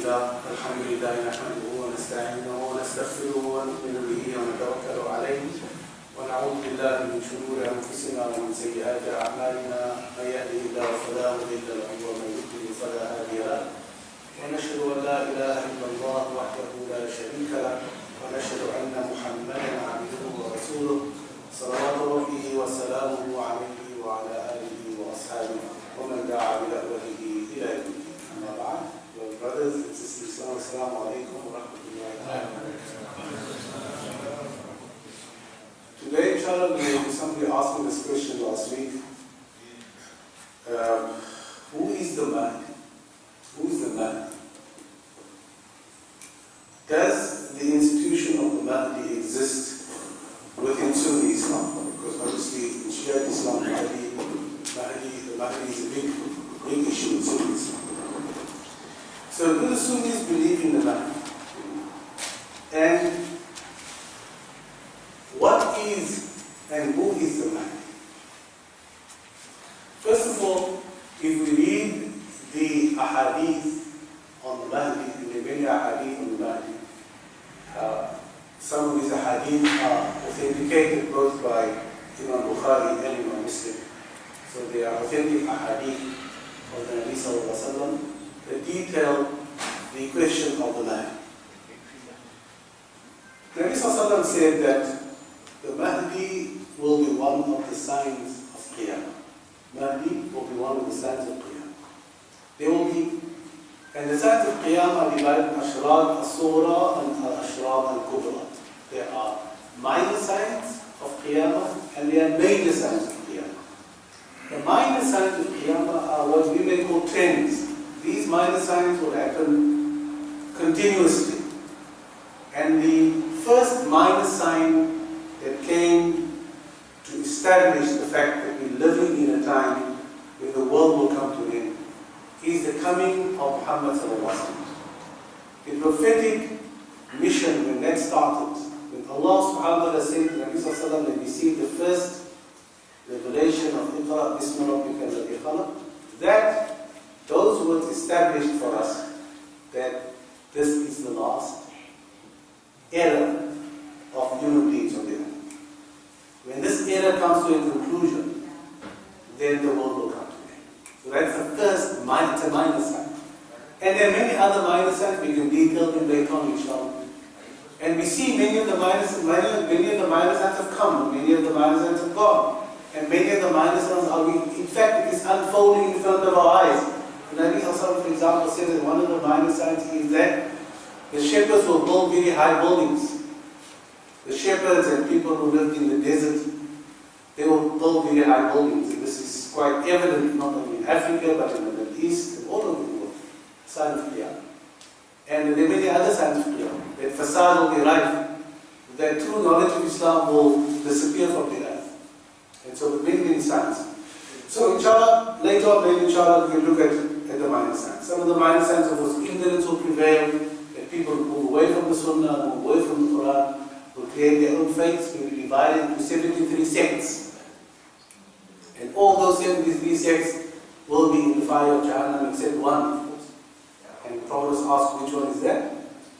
لله الحمد لله نحمده ونستعينه ونستغفره ونؤمن به ونتوكل عليه ونعوذ بالله من شرور انفسنا ومن سيئات اعمالنا من يهده الله فلا مضل له ومن يضلل فلا هادي له ونشهد ان لا اله الا الله وحده لا شريك له ونشهد ان محمدا عبده ورسوله صلوات ربه وسلامه عليه وعلى اله واصحابه ومن دعا بدعوته الى يوم الدين. اما بعد, well, brothers and sisters, assalamu alaikum wa rahmatullahi wa barakatuh. Today, inshallah, somebody asked me this question last week. Who is the Mahdi? Who is the Mahdi? Does the institution of the Mahdi exist within Sunni Islam? Because obviously in Shia Islam, the Mahdi is a big issue in Sunni Islam. So do the Sunnis believe in the Mahdi? And what is and who is the Mahdi? First of all, if we read the ahadith on the Mahdi, the many ahadith on the Mahdi, some of these ahadith are authenticated both by Imam Bukhari and Imam Muslim. So they are authentic ahadith of the Nabi Sallallahu Alaihi Wasallam that detail the question of the Mahdi. The Nabi Sallallahu Alaihi Wasallam said that the Mahdi will be one of the signs of Qiyamah. Mahdi will be one of the signs of Qiyamah. There will be, and the signs of Qiyamah are divided in Ashraq al-Sughra and Ashraq al-Kubra. There are minor signs of Qiyamah and there are major signs of Qiyamah. The minor signs of Qiyamah are what we may call trends. These minor signs will happen continuously. And the first minor sign that came to establish the fact that we're living in a time when the world will come to an end is the coming of Muhammad Sallallahu Alaihi Wasallam. The prophetic mission, when that started, when Allah Subhanahu wa Ta'ala said to Nabi Sallallahu Alaihi Wasallam and received the first revelation of Iqra Bismi Rabbika alladhi khalaq, that those words established for us that this is the last era of human beings on the earth. When this era comes to a conclusion, then the world will come to an end. So that's the first minor sign. And there are many other minor signs we can detail in later on, inshallah. And we see many of the minor signs have come, many of the minor signs have gone. And many of the minor signs are, in fact, it is unfolding in front of our eyes. The Nabi Sallallahu, for example, says that one of the minor signs is that the shepherds will build very high buildings. The shepherds and people who lived in the desert, they will build very high buildings. And this is quite evident not only in Africa, but in the Middle East and all over the world. Sign of Qiyamah. And there are many other signs of Qiyamah. That facade will be rife. That true knowledge of Islam will disappear from the earth. And so many signs. So inshallah, later on, maybe inshallah, we will look at the minor signs. Some of the minor signs of course, ignorance will prevail, that people move away from the Sunnah, move away from the Quran, will create their own faiths, will be divided into 73 sects. And all those 73 sects will be in the fire of Jahannam except one, of course. And the Prophet was asked which one is that?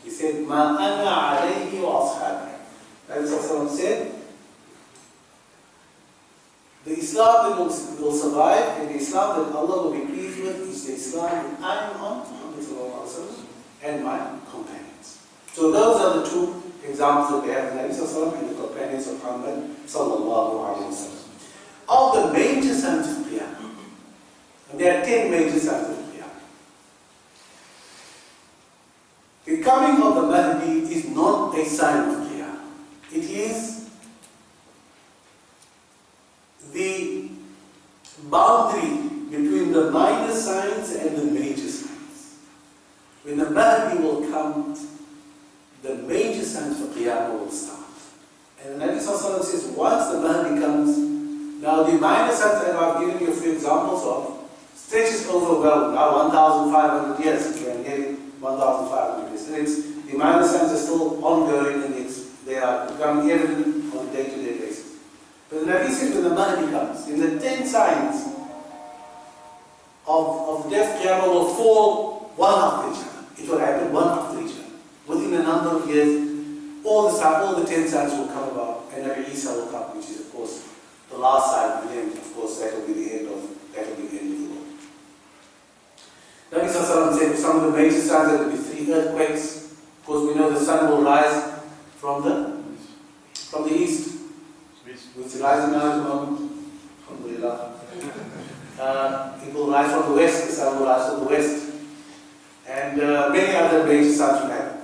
He said, Ma ana alayhi wa ashabi. Nabi Sallallahu said, the Islam that will survive and the Islam that Allah will be pleased with is the Islam that I am on, Muhammad Sallallahu Alaihi Wasallam, and my companions. So those are the two examples that we have, Nabi Sallallahu Alaihi Wasallam and the companions of Muhammad Sallallahu Alaihi Wasallam. Of the major signs of Qiyamah, and there are 10 major signs of Qiyamah. The coming of the Mahdi is not a sign of Qiyamah. It is the boundary between the minor signs and the major signs. When the Mahdi will come, the major signs for Qiyamah will start. And the Nabi Sallallahu Alaihi Wasallam says, once the Mahdi comes, now the minor signs that I've given you a few examples of, stretches over, well, now 1,500 years. We are nearing 1,500 years. And the minor signs are still ongoing and they are becoming evident on a day-to-day basis. But the Nabi says when the Mahdi comes, in the 10 signs of death, Qiyamah will fall one after each other. It will happen one after each other. Within a number of years, all the 10 signs will come about, and Nabi Isa will come, which is of course the last sign. And then of course that will be the end of the world. Nabi Sallallahu said some of the major signs, there will be 3 earthquakes. Of course we know the sun will rise from the east. Which is rising now at the moment. Alhamdulillah. It will rise from the west, the sun will rise from the west. And many other major signs will happen.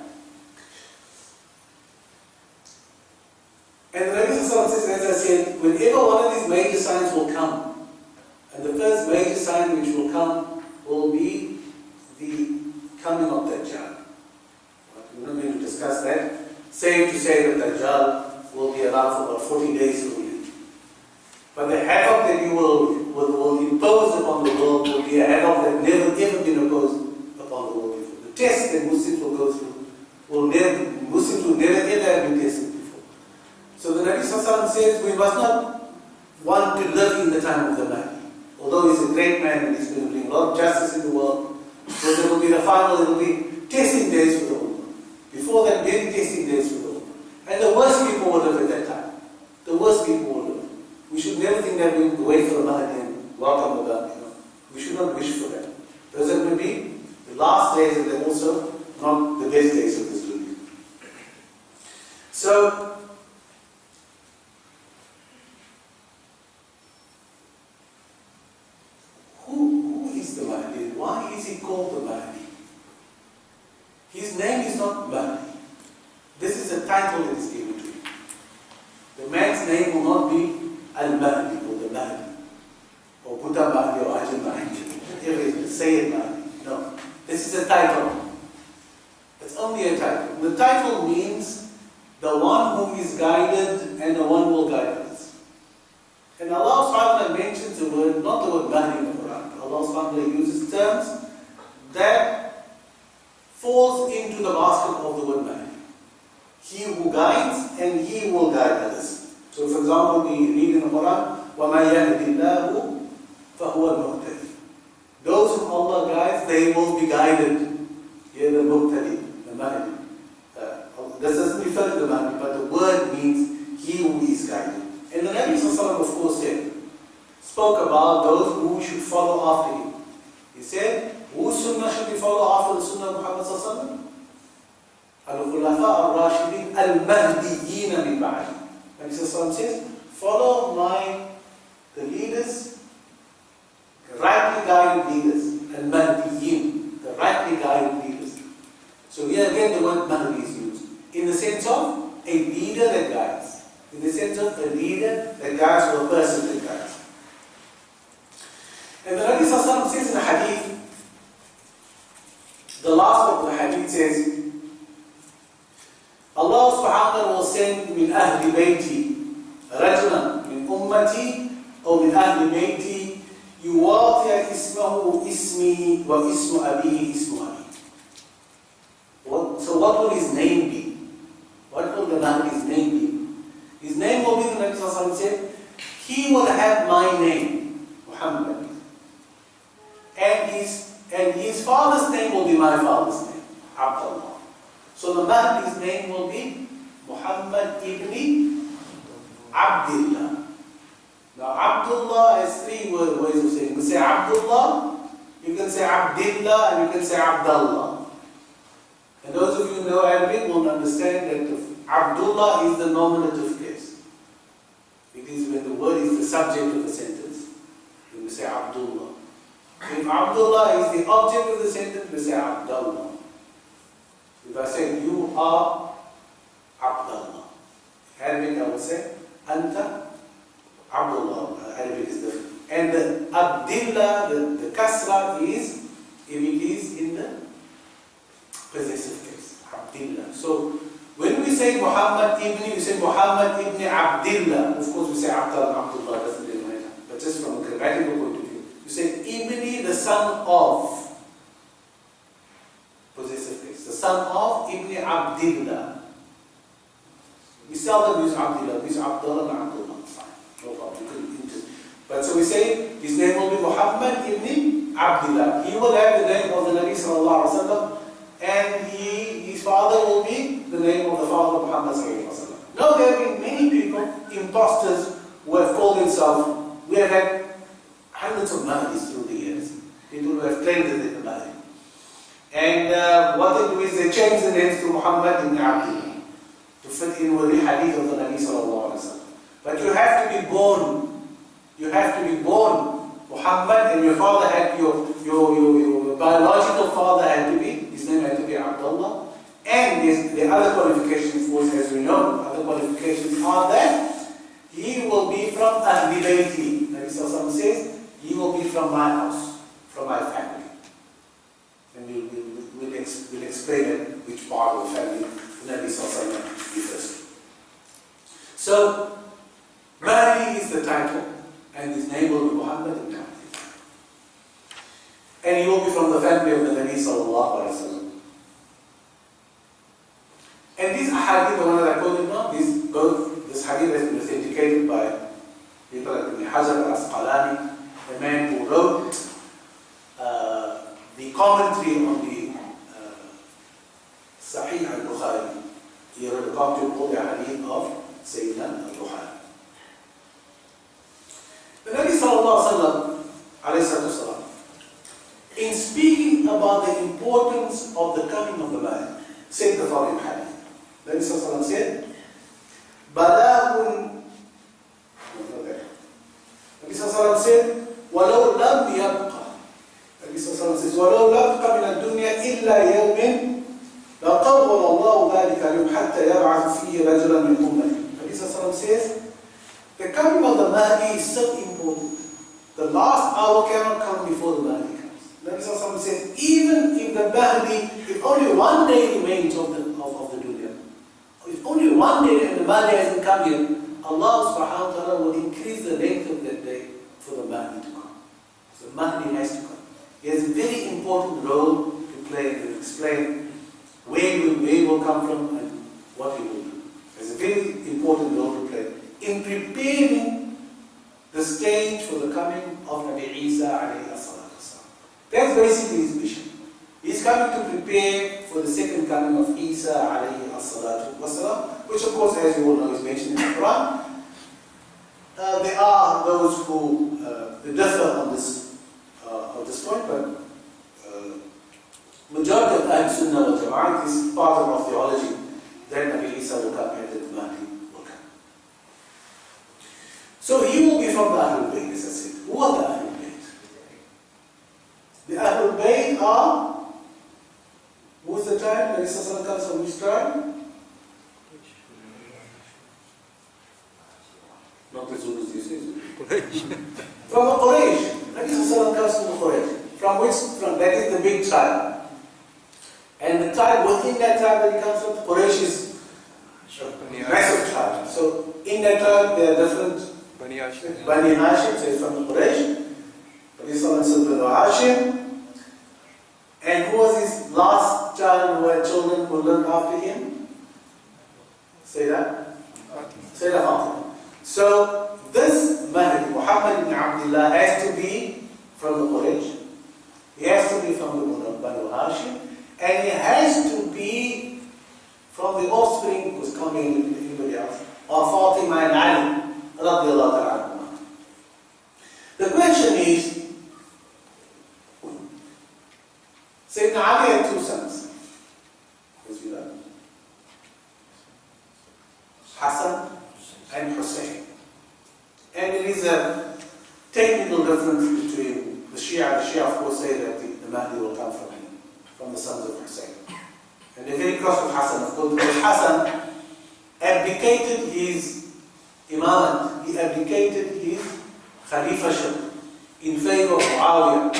And the Nabi Sallallahu says, as I said, whenever one of these major signs will come, and the first major sign which will come will be the coming of Dajjal. We're not going to discuss that. Safe to say that Dajjal will be around for about 40 days a week. But the havoc that you will impose upon the world will be a havoc that never ever been imposed upon the world before. The test that Muslims will go through Muslims will never ever have been tested before. So the Nabi Sallallahu Alaihi Wasallam says we must not want to live in the time of the Mahdi. Although he's a great man and he's going to bring a lot of justice in the world, so there will be the final, there will be testing days for the world. Before that, very testing days for the world. And the worst people will live at that time. The worst people will live. We should never think that we will wait for the Mahdi and welcome the Mahdi. We should not wish for that. Those are going to be the last days, and they're also not the best days of this dunya. So, who is the Mahdi? Why is he called the Mahdi? His name is not Mahdi. This is a title that is given to him. The man's name will not be Al-Mahdi or the Mahdi, or Buddha Mahdi or Ajahn Mahdi. Whatever it is, say it Mahdi. No. This is a title. It's only a title. The title means the one who is guided and the one who will guide us. And Allah subhanahu wa ta'ala mentions the word, not the word Mahdi in the Quran. Allah subhanahu wa ta'ala uses terms that falls into the basket of the word Mahdi. He who guides and he will guide others. So for example, we read in the Quran, وَمَا يَهْدِ اللَّهُ فَهُوَ الْمُهْتَدِي. Those whom Allah guides, they will be guided. Here the Muhtadi, the Mahdi. This doesn't refer to the Mahdi, but the word means he who is guided. And the Nabi Sallallahu Alaihi Wasallam, of course, spoke about those who should follow after him. He said, whose sunnah should we follow after the sunnah of Muhammad Sallallahu Alaihi Wasallam? Al-Khulafa al-Rashidin al-Mahdiyyin min ba'di. Nabi Sallallahu Alaihi Wasallam says, follow the leaders, the rightly guided leaders, al-Mahdiyyin, the rightly guided leaders. So here again the word Mahdi is used, in the sense of a leader that guides, in the sense of a leader that guides or a person that guides. And the Nabi Sallallahu Alaihi Wasallam says in the hadith, the last of the hadith says, Allah subhanahu wa ta'ala will send min ahli bayti rajulan min ummati or min ahli bayti yuwati ismahu ismi wa ismu abihi ismu abi. So what will his name be? What will the Mahdi's name be? His name will be, the Nabi Sallallahu Alaihi Wasallam said, he will have my name, Muhammad. And his father's name will be my father's name, Abdullah. So the Mahdi's name will be Muhammad ibn Abdullah. Now Abdullah has 3 ways of saying. You can say Abdullah, you can say Abdullah, and you can say Abdullah. And those of you who know Arabic will understand that Abdullah is the nominative case. It is when the word is the subject of the sentence. You say Abdullah. If Abdullah is the object of the sentence, we say Abdullah. If I say you are Abdullah, Arabic I would say Anta Abdullah. Arabic is different. And the Abdullah, the kasra is, if it is in the possessive case, Abdullah. So when we say Muhammad ibn, we say Muhammad ibn Abdullah. Of course we say Abdullah doesn't really matter. But just from a grammatical point of view, you say Ibn, the son of. Possessive case. The son of Ibn Abdullah. We seldom use Abdullah. We use Abdullah and Abdullah. Fine. No problem. But so we say his name will be Muhammad ibn Abdullah. He will have the name of the Nabi Sallallahu Alaihi Wasallam and his father will be the name of the father of Muhammad sallallahu alaihi wasallam. Now there have been many people, imposters, who have called themselves, we have had hundreds of Mahdis through the years, people who have claimed that they're the Mahdi. And what they do is they change the names to Muhammad ibn Abdullah to fit in with the hadith of the Nabi sallallahu alaihi wasallam. But you have to be born Muhammad, and your father had, your biological father had to be, his name had to be Abdullah. And the other qualifications, of course, as we know, other qualifications are that he will be from Ahli Bayti. Nabi sallallahu alaihi wasallam says, he will be from my house, from my family. And we'll explain it, which part of the family Nabi sallallahu alaihi wasallam refers to. So, Mahdi is the title, and his name will be Muhammad ibn Abdullah. And he will be from the family of the Nabi sallallahu alaihi wasallam. And these ahadith, the one that I quoted now, this hadith has been authenticated by people like Ibn Hajar al-Asqalani, the man who wrote the commentary on the Sahih al-Bukhari. He wrote a commentary on the hadith of Sayyidina al-Bukhari. The Nabi sallallahu alaihi wasallam, in speaking about the importance of the coming of the Mahdi, said the following hadith. The Nabi sallallahu alaihi wasallam said, "Bala'un." The Nabi sallallahu alaihi wasallam said, "Walau lam yabqa." The Nabi sallallahu alaihi wasallam says, "Walau lam yabqa min ad-dunya illa yawmin, la tawwala Allahu dhalika al-yawm hatta yab'ath fihi rajulan min ummati." The Nabi sallallahu alaihi wasallam says, the coming of the Mahdi is so important. The last hour cannot come before the Mahdi comes. The Nabi sallallahu alaihi wasallam says, even if the Mahdi, if only one day remains of the dunya, if only one day and the Mahdi hasn't come yet, Allah subhanahu wa ta'ala will increase the length of that day for the Mahdi to come. So the Mahdi has to come. He has a very important role to play to explain where he will come from and what he will do. He has a very important role to play in preparing the stage for the coming of Nabi Isa alayhi salatu wasalam. That's basically his mission. He's coming to prepare for the second coming of Isa alayhi salatu wasalam, which of course, as you all know, is mentioned in the Quran. There are those who differ on this point, but majority of Ahl Sunnah wal Jama'at is part of our theology that Nabi Isa will come and that the Mahdi will come. So he will be from the Ahlul Bayt, as I said. Who are the Ahlul Bayt? The Ahlul Bayt are, who is the tribe? Nabi Sallallahu comes from which tribe? Not the Zulus, you say. From the Quraysh. Nabi Sallallahu comes from the Quraysh. That is the big tribe. And the tribe, within that tribe that he comes from, Quraysh is a massive tribe. So in that tribe there are different Bani Hashim, so it's from the Quraysh. Nabi Sallallahu said Bani Hashim. And who was his last child who had children who lived after him? Sayyidah Fatima. So this Mahdi, Muhammad ibn Abdullah, has to be from the Quraysh. He has to be from the Bani Hashim. And he has to be from the offspring who's coming with anybody else, of Fatima and Ali, radiallahu ta'ala. The question is, Sayyidina Ali had two sons, as you know, Hassan and Hussein. And there is a technical difference between the Shia. The Shia, of course, say that the Mahdi will come from him, from the sons of Hussein. And they're very cross with Hassan, of course, because Hassan abdicated his imamate, he abdicated his khalifaship in favor of Muawiyah.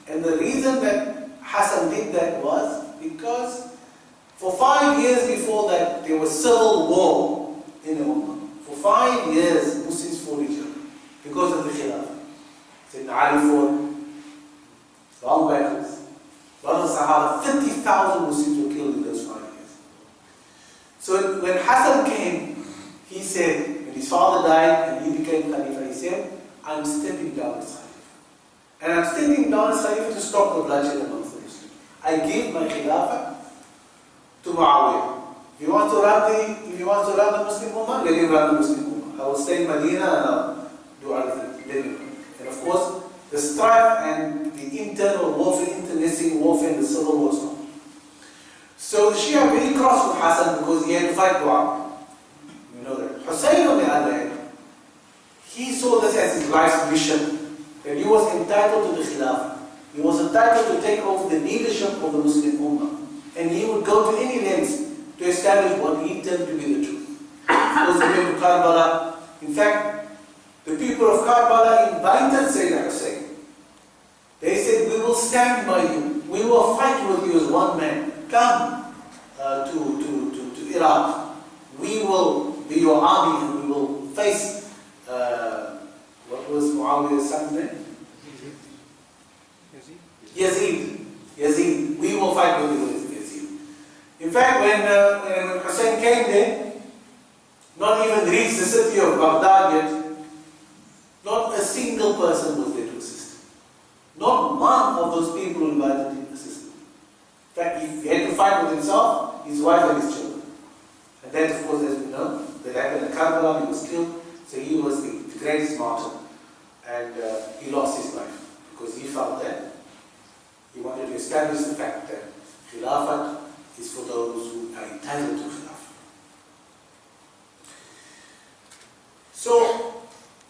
And the reason that Hassan did that was because for 5 years before that, there was civil war in the Ummah. For 5 years, Muslims fought each other because of the Khilafah. Sayyidina Ali fought, long battles. A lot of Sahaba, 50,000 Muslims were killed in those 5 years. So when Hassan came, he said, when his father died and he became Khalifa, he said, I'm stepping down as Khalifa. And I'm stepping down as Khalifa to stop the bloodshed amongst the Muslims. I give my Khilafah to Muawiyah. If you want to run the Muslim Ummah, let him run the Muslim Ummah. I will stay in Medina and I'll do other things. And of course, the strife and the internal warfare, internecine warfare, and the civil war stopped. So the Shia are very cross with Hassan because he had to fight Muawiyah. You know that. Hussein, on the other hand, he saw this as his life's mission, that he was entitled to the Khilafah. He was entitled to take over the leadership of the Muslim Ummah. And he would go to any lengths to establish what he termed to be the truth. Those who came to Karbala, in fact, the people of Karbala invited Sayyidina Hussein. They said, we will stand by you. We will fight with you as one man. Come to Iraq. We will be your army and we will face, what was Muawiyah's son's name? Yazid. We will fight with you with Yazid. In fact, when Hussein came there, not even reached the city of Baghdad yet, not a single person was there to assist him. Not one of those people who invited him to assist him. In fact, he had to fight with himself, his wife and his children. And then, of course, as we know, that happened in Karbala, he was killed. So he was the greatest martyr. And he lost his life because he felt that he wanted to establish the fact that Khilafat is for those who are entitled to Khilafat. So,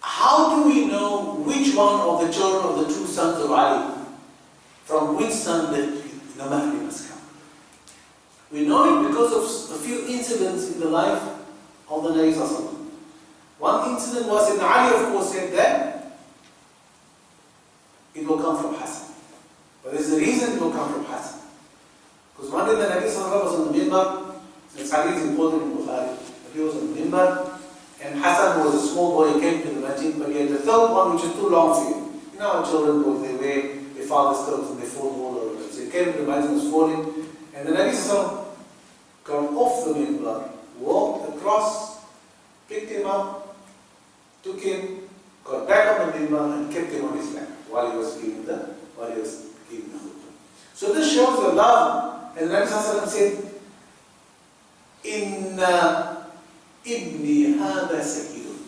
how do we know which one of the children of the two sons of Ali, from which son the Mahdi must come? We know it because of a few incidents in the life of the Nabi Sallallahu Alaihi Wasallam. One incident was in Ali, of course, said that it will come from Hassan. But there's a reason it will come from Hassan. Because one day the Nabi Sallallahu Alaihi Wasallam was on the minbar, this hadith is important in Bukhari. He was on the minbar, and Hassan was a small boy, he came to the masjid, but he had the third one which is too long for you. You know how children go, they wear their father's clothes and they fall all over. So he came to the masjid, was falling, and the Nabi Sallallahu got off the minbar, walked across, picked him up, took him, got back on the minbar and kept him on his lap while he was giving the khutbah. So this shows the love, and the Nabi Sallallahu said, Inna ibni hada sakidun.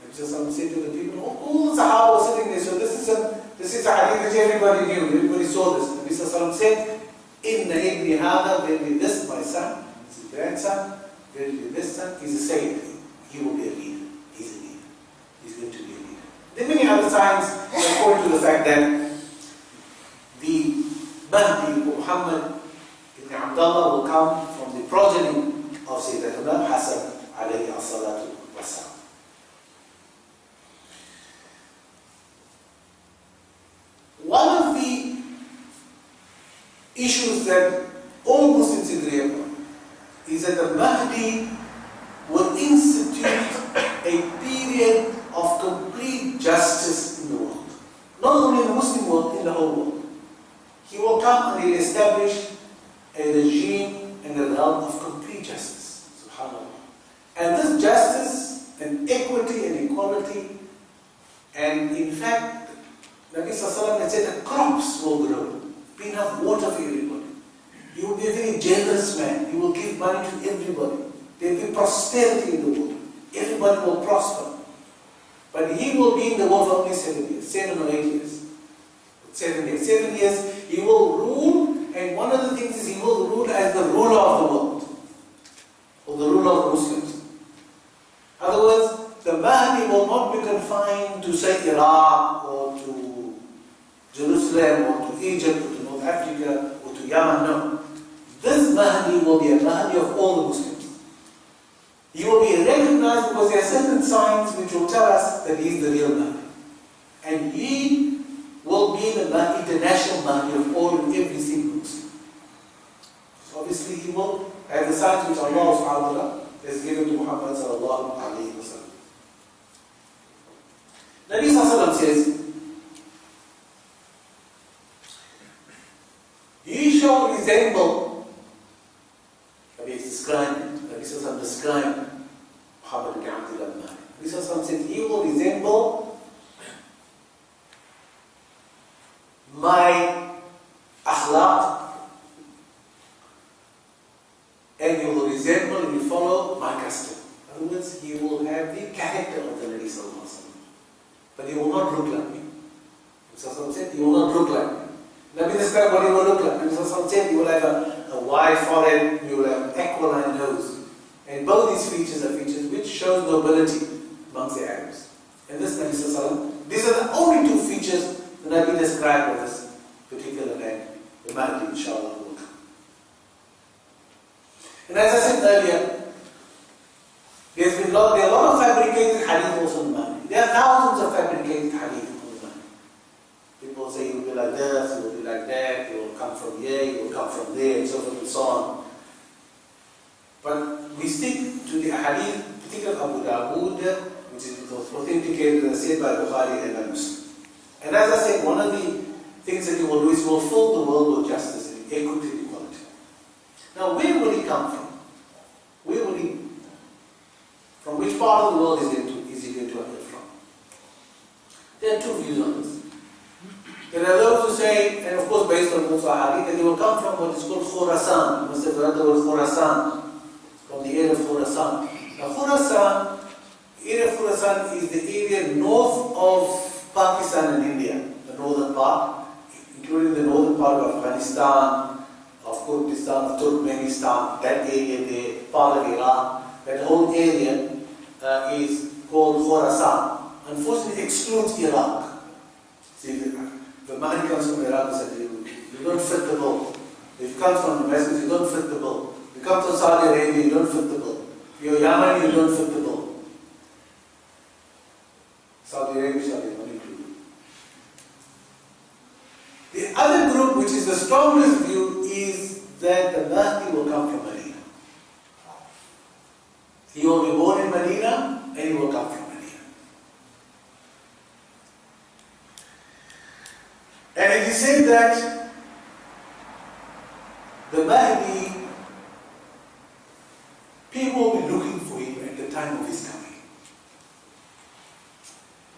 Nabi Sallallahu said to the people, all the Sahaba were sitting there, so this is a hadith which everybody knew, everybody saw this. Nabi Sallallahu said, Inna ibni hada, verily this my son, his grandson, verily this son is a sayyid. He will be a leader. He's a leader. He's going to be a leader. There are many other signs that point to the fact that the Mahdi, Muhammad ibn Abdullah, will come from the progeny of Sayyidina Hassan alayhi as-salatu was-salam. One of the issues that all Muslims agree upon is that the Mahdi will institute a period of complete justice in the world. Not only in the Muslim world, in the whole world. He will come and he will establish a regime and a realm of complete justice. SubhanAllah. And this justice and equity and equality, and in fact, Nabi Sallallahu Alaihi Wasallam said that crops will grow, be enough water for everybody. He will be a very generous man. He will give money to everybody. There will be prosperity in the world. Everybody will prosper. But he will be in the world for only 7 years, 7 or 8 years. 7 years. 7 years, he will rule, and one of the things is he will rule as the ruler of the world, or the ruler of the Muslims. In other words, the Mahdi will not be confined to, say, Iraq, or to Jerusalem, or to Egypt, or to North Africa, or to Yemen. No. This Mahdi will be a Mahdi of all the Muslims. He will be recognized because there are certain signs which will tell us that he is the real Mahdi. And he will be the international Mahdi of all and every single Muslim. So obviously he will have the signs which Allah subhanahu wa ta'ala has given to Muhammad sallallahu alayhi wa sallam. Nabi sallallahu says, he shall resemble, Nabi is describing, Nabi sallallahu described Muhammad Gamieldien. Nabi sallallahu said, he will resemble my akhlaq, he will not look like me. Nabi said, he will not look like me. Nabi described what he will look like. Nabi said, he will have a wide forehead, he will have an aquiline nose. And both these features are features which show nobility amongst the Arabs. And this Nabi Sallallahu, these are the only two features that Nabi described of this particular man, the Mahdi, inshallah, will come. And as I said earlier, there are a lot of fabricated hadith also on the Mahdi. There are thousands of fabricated hadith on the Mahdi. People say he will be like this, he will be like that, he will come from here, he will come from there, and so forth and so on. But we stick to the hadith, particularly Abu Dawood, which is authenticated, as I said, by Bukhari and by Muslim. And as I said, one of the things that he will do is he will fill the world with justice and equity and equality. Now, where will he come from? Where will he? From which part of the world is he going to appear from? There are two views on this. There are those who say, and of course based on Musa Hadith, that he will come from what is called Khurasan. You must have heard the word Khurasan, from the area of Khurasan. Now Khurasan, the area of Khurasan is the area north of Pakistan and India, the northern part, including the northern part of Afghanistan, of Kurdistan, of Turkmenistan, that area there, part of Iran. That whole area is called Khurasan. Unfortunately, it excludes Iraq. See, the Mahdi comes from Iraq, said you don't fit the bill. If you come from the West, you don't fit the bill. You come from Saudi Arabia, you don't fit the bill. You're Yemen, you don't fit the bill. Saudi Arabia shall be not included. The other group, which is the strongest view, is that the Mahdi will come from Medina. He will be born in Medina and he will come from Medina. And it is said that the Mahdi, people will be looking for him at the time of his coming.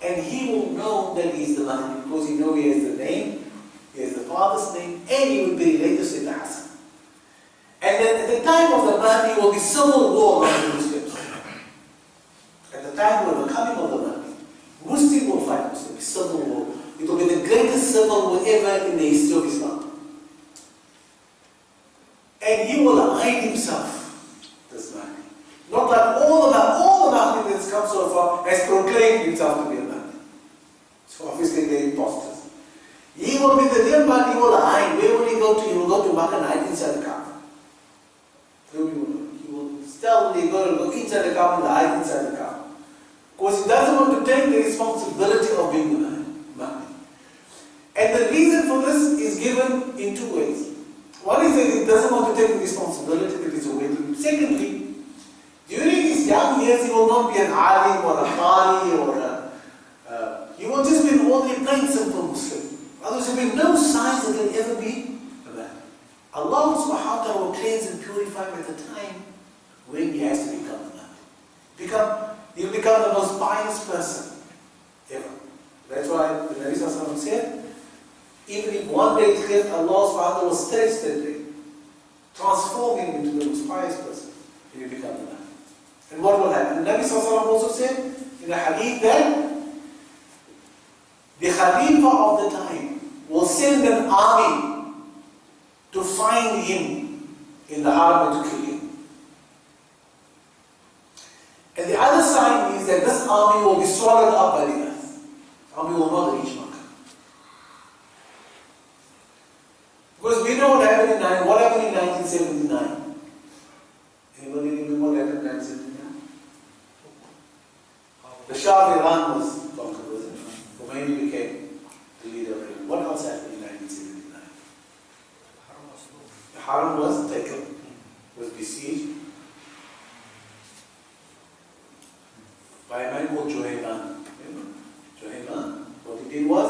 And he will know that he is the Mahdi because he knows he has the name, he has the father's name, and he will be related to Sayyidina Hassan. And then at the time of the Mahdi, there will be civil war among the Muslims. At the time of the coming of the Mahdi, Muslims will fight Muslims, civil war. It will be the greatest civil war ever in the history of Islam. And he will hide himself, this Mahdi. Not like all the Mahdi that has come so far has proclaimed himself to be a Mahdi. So obviously they are imposters. He will be the real Mahdi, he will hide. Where will he go to? He will go to Makkah and hide inside the Kaaba. He will stealthily go inside the Kaaba and hide inside the Kaaba. Because he doesn't want to take the responsibility of being the Mahdi. And the reason for this is given in two ways. One is that he doesn't want to take the responsibility that is awaiting him. Secondly, during his young years, he will not be an alim or a qari or he will just be an ordinary plain simple Muslim. Otherwise, there will be no signs that he'll ever be a man. Allah subhanahu wa ta'ala will cleanse and purify him at the time when he has to become a man. He'll become the most pious person ever. That's why the Nabi Sallallahu Alaihi Wasallam said, even if one day is cleansed, Allah subhanahu wa ta'ala will stretch that day, transform him into the most pious person, and he become a man. And what will happen? The Nabi Sallallahu Alaihi Wasallam also said in the hadith that the Khalifa of the time will send an army to find him in the Haram and to kill him. And the other sign is that this army will be swallowed up by the earth. The army will not reach Makkah. Because we know what happened in 1979. Anybody remember what happened in 1979? The Shah of Iran was conquered, wasn't it? Khomeini became the leader of Iran. What else happened in 1979? The Haram was taken, was besieged by a man called Juhayman. Juhayman, what he did was,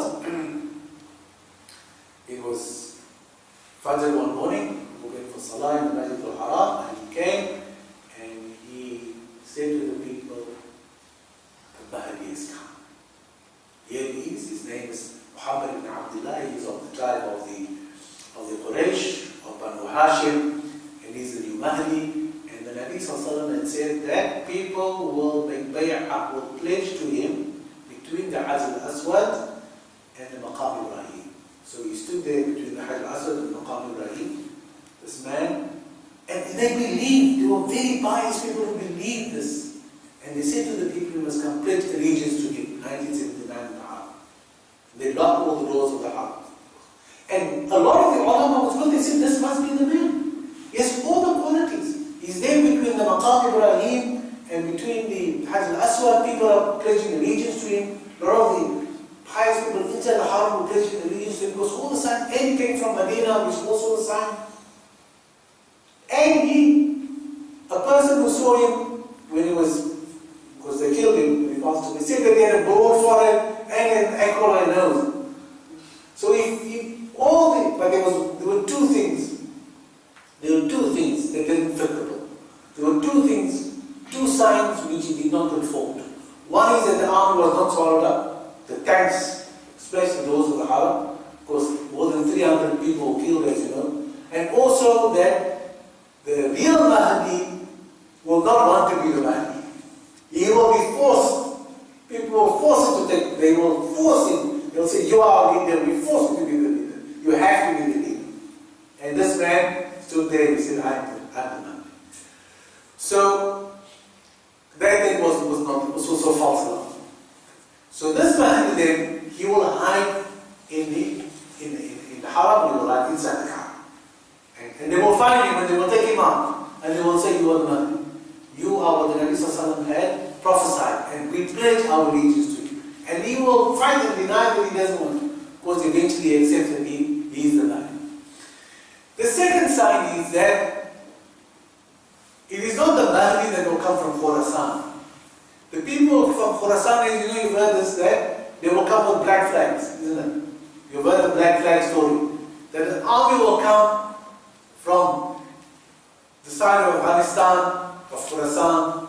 it was Fajr one morning, we went for Salah in the Masjid al-Haram, and he came and he said to the people, the Mahdi has come. Here he is, his name is Muhammad ibn Abdullah, he is of the tribe of the Quraysh, of Banu Hashim, and he is the new Mahdi. And the Nabi Sallallahu Alaihi Wasallam had said that people will make bay'ah, will pledge to him between the Hajar al-Aswad and the Maqam Ibrahim. So he stood there between the Hajar al-Aswad and the Maqam Ibrahim, this man, and they believed, they were very pious people who believed this. And they said to the people, you must come pledge allegiance to him, 1979 in the Haram. They locked all the doors of the Haram. And a lot of the ulama as well, they said, this must be the man. He has all the qualities. He's there between the Maqam Ibrahim and between the Hajar al-Aswad. People are pledging allegiance to him. A lot of the pious people inside the Haram were pledging allegiance to him because all the sign, and he came from Medina, which is also a sign. And a person who saw him when he was, because they killed him when he passed away, they said that he had a broad forehead and an aquiline nose. So but there were two things. There were two things that didn't fit the bill. There were two signs which he did not conform to. One is that the army was not swallowed up. The tanks, especially those of the Haram, because more than 300 people were killed, as you know. And also that the real Mahdi will not want to be the Mahdi. He will be forced. People will force him to take, they will force him. They'll say, you are our leader, we force you to be the leader. You have to be the leader. And this man stood there and he said, I'm the Mahdi. So, that thing was also false alarm. So this Mahdi then, he will hide in the Haram, he will hide inside the Kaaba. And they will find him and they will take him out. And they will say, you are the Mahdi. You are what the Nabi Sallallahu Alaihi Wasallam had prophesied. And we pledge our allegiance to you. And he will fight and deny that he doesn't want to. Because eventually he accepts that he is the Mahdi. The second sign is that it is not the Mahdi that will come from Khorasan. The people from Khorasan, as you know, you've heard this, that they will come with black flags, isn't it? You've heard the black flag story. That an army will come from the side of Afghanistan, of Khorasan,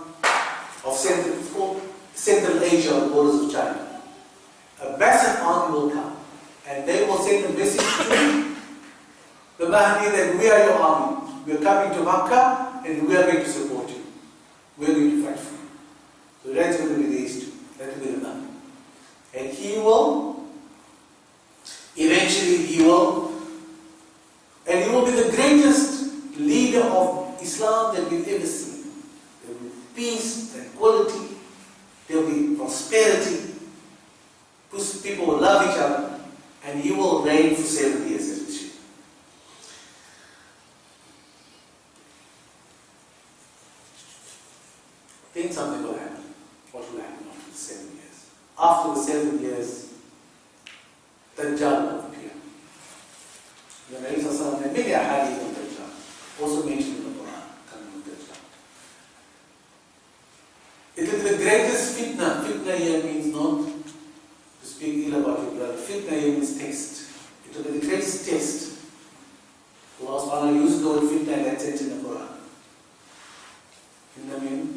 of Central Asia, on the borders of China. A massive army will come. And they will send a message to the Mahdi that we are your army. We are coming to Makkah and we are going to support you. We are going to fight for you. So that's going to be the issue. That will be the Mahdi. And he will be the greatest leader of Islam that we've ever seen. There will be peace, tranquility, there will be prosperity. People will love each other. And he will reign for 7 years as we should. Think something will happen. What will happen after the 7 years? After the 7 years, Dajjal will appear. The Nabi Sallallahu Alaihi Wasallam had many ahadith on Dajjal, also mentioned in the Quran, coming with Dajjal. It is the greatest fitna. Fitna here means not to speak ill about your brother. Fitna here means test. It will be the greatest test. Allah subhanahu wa ta'ala uses the word fitna in that sense in the Quran. Fitna means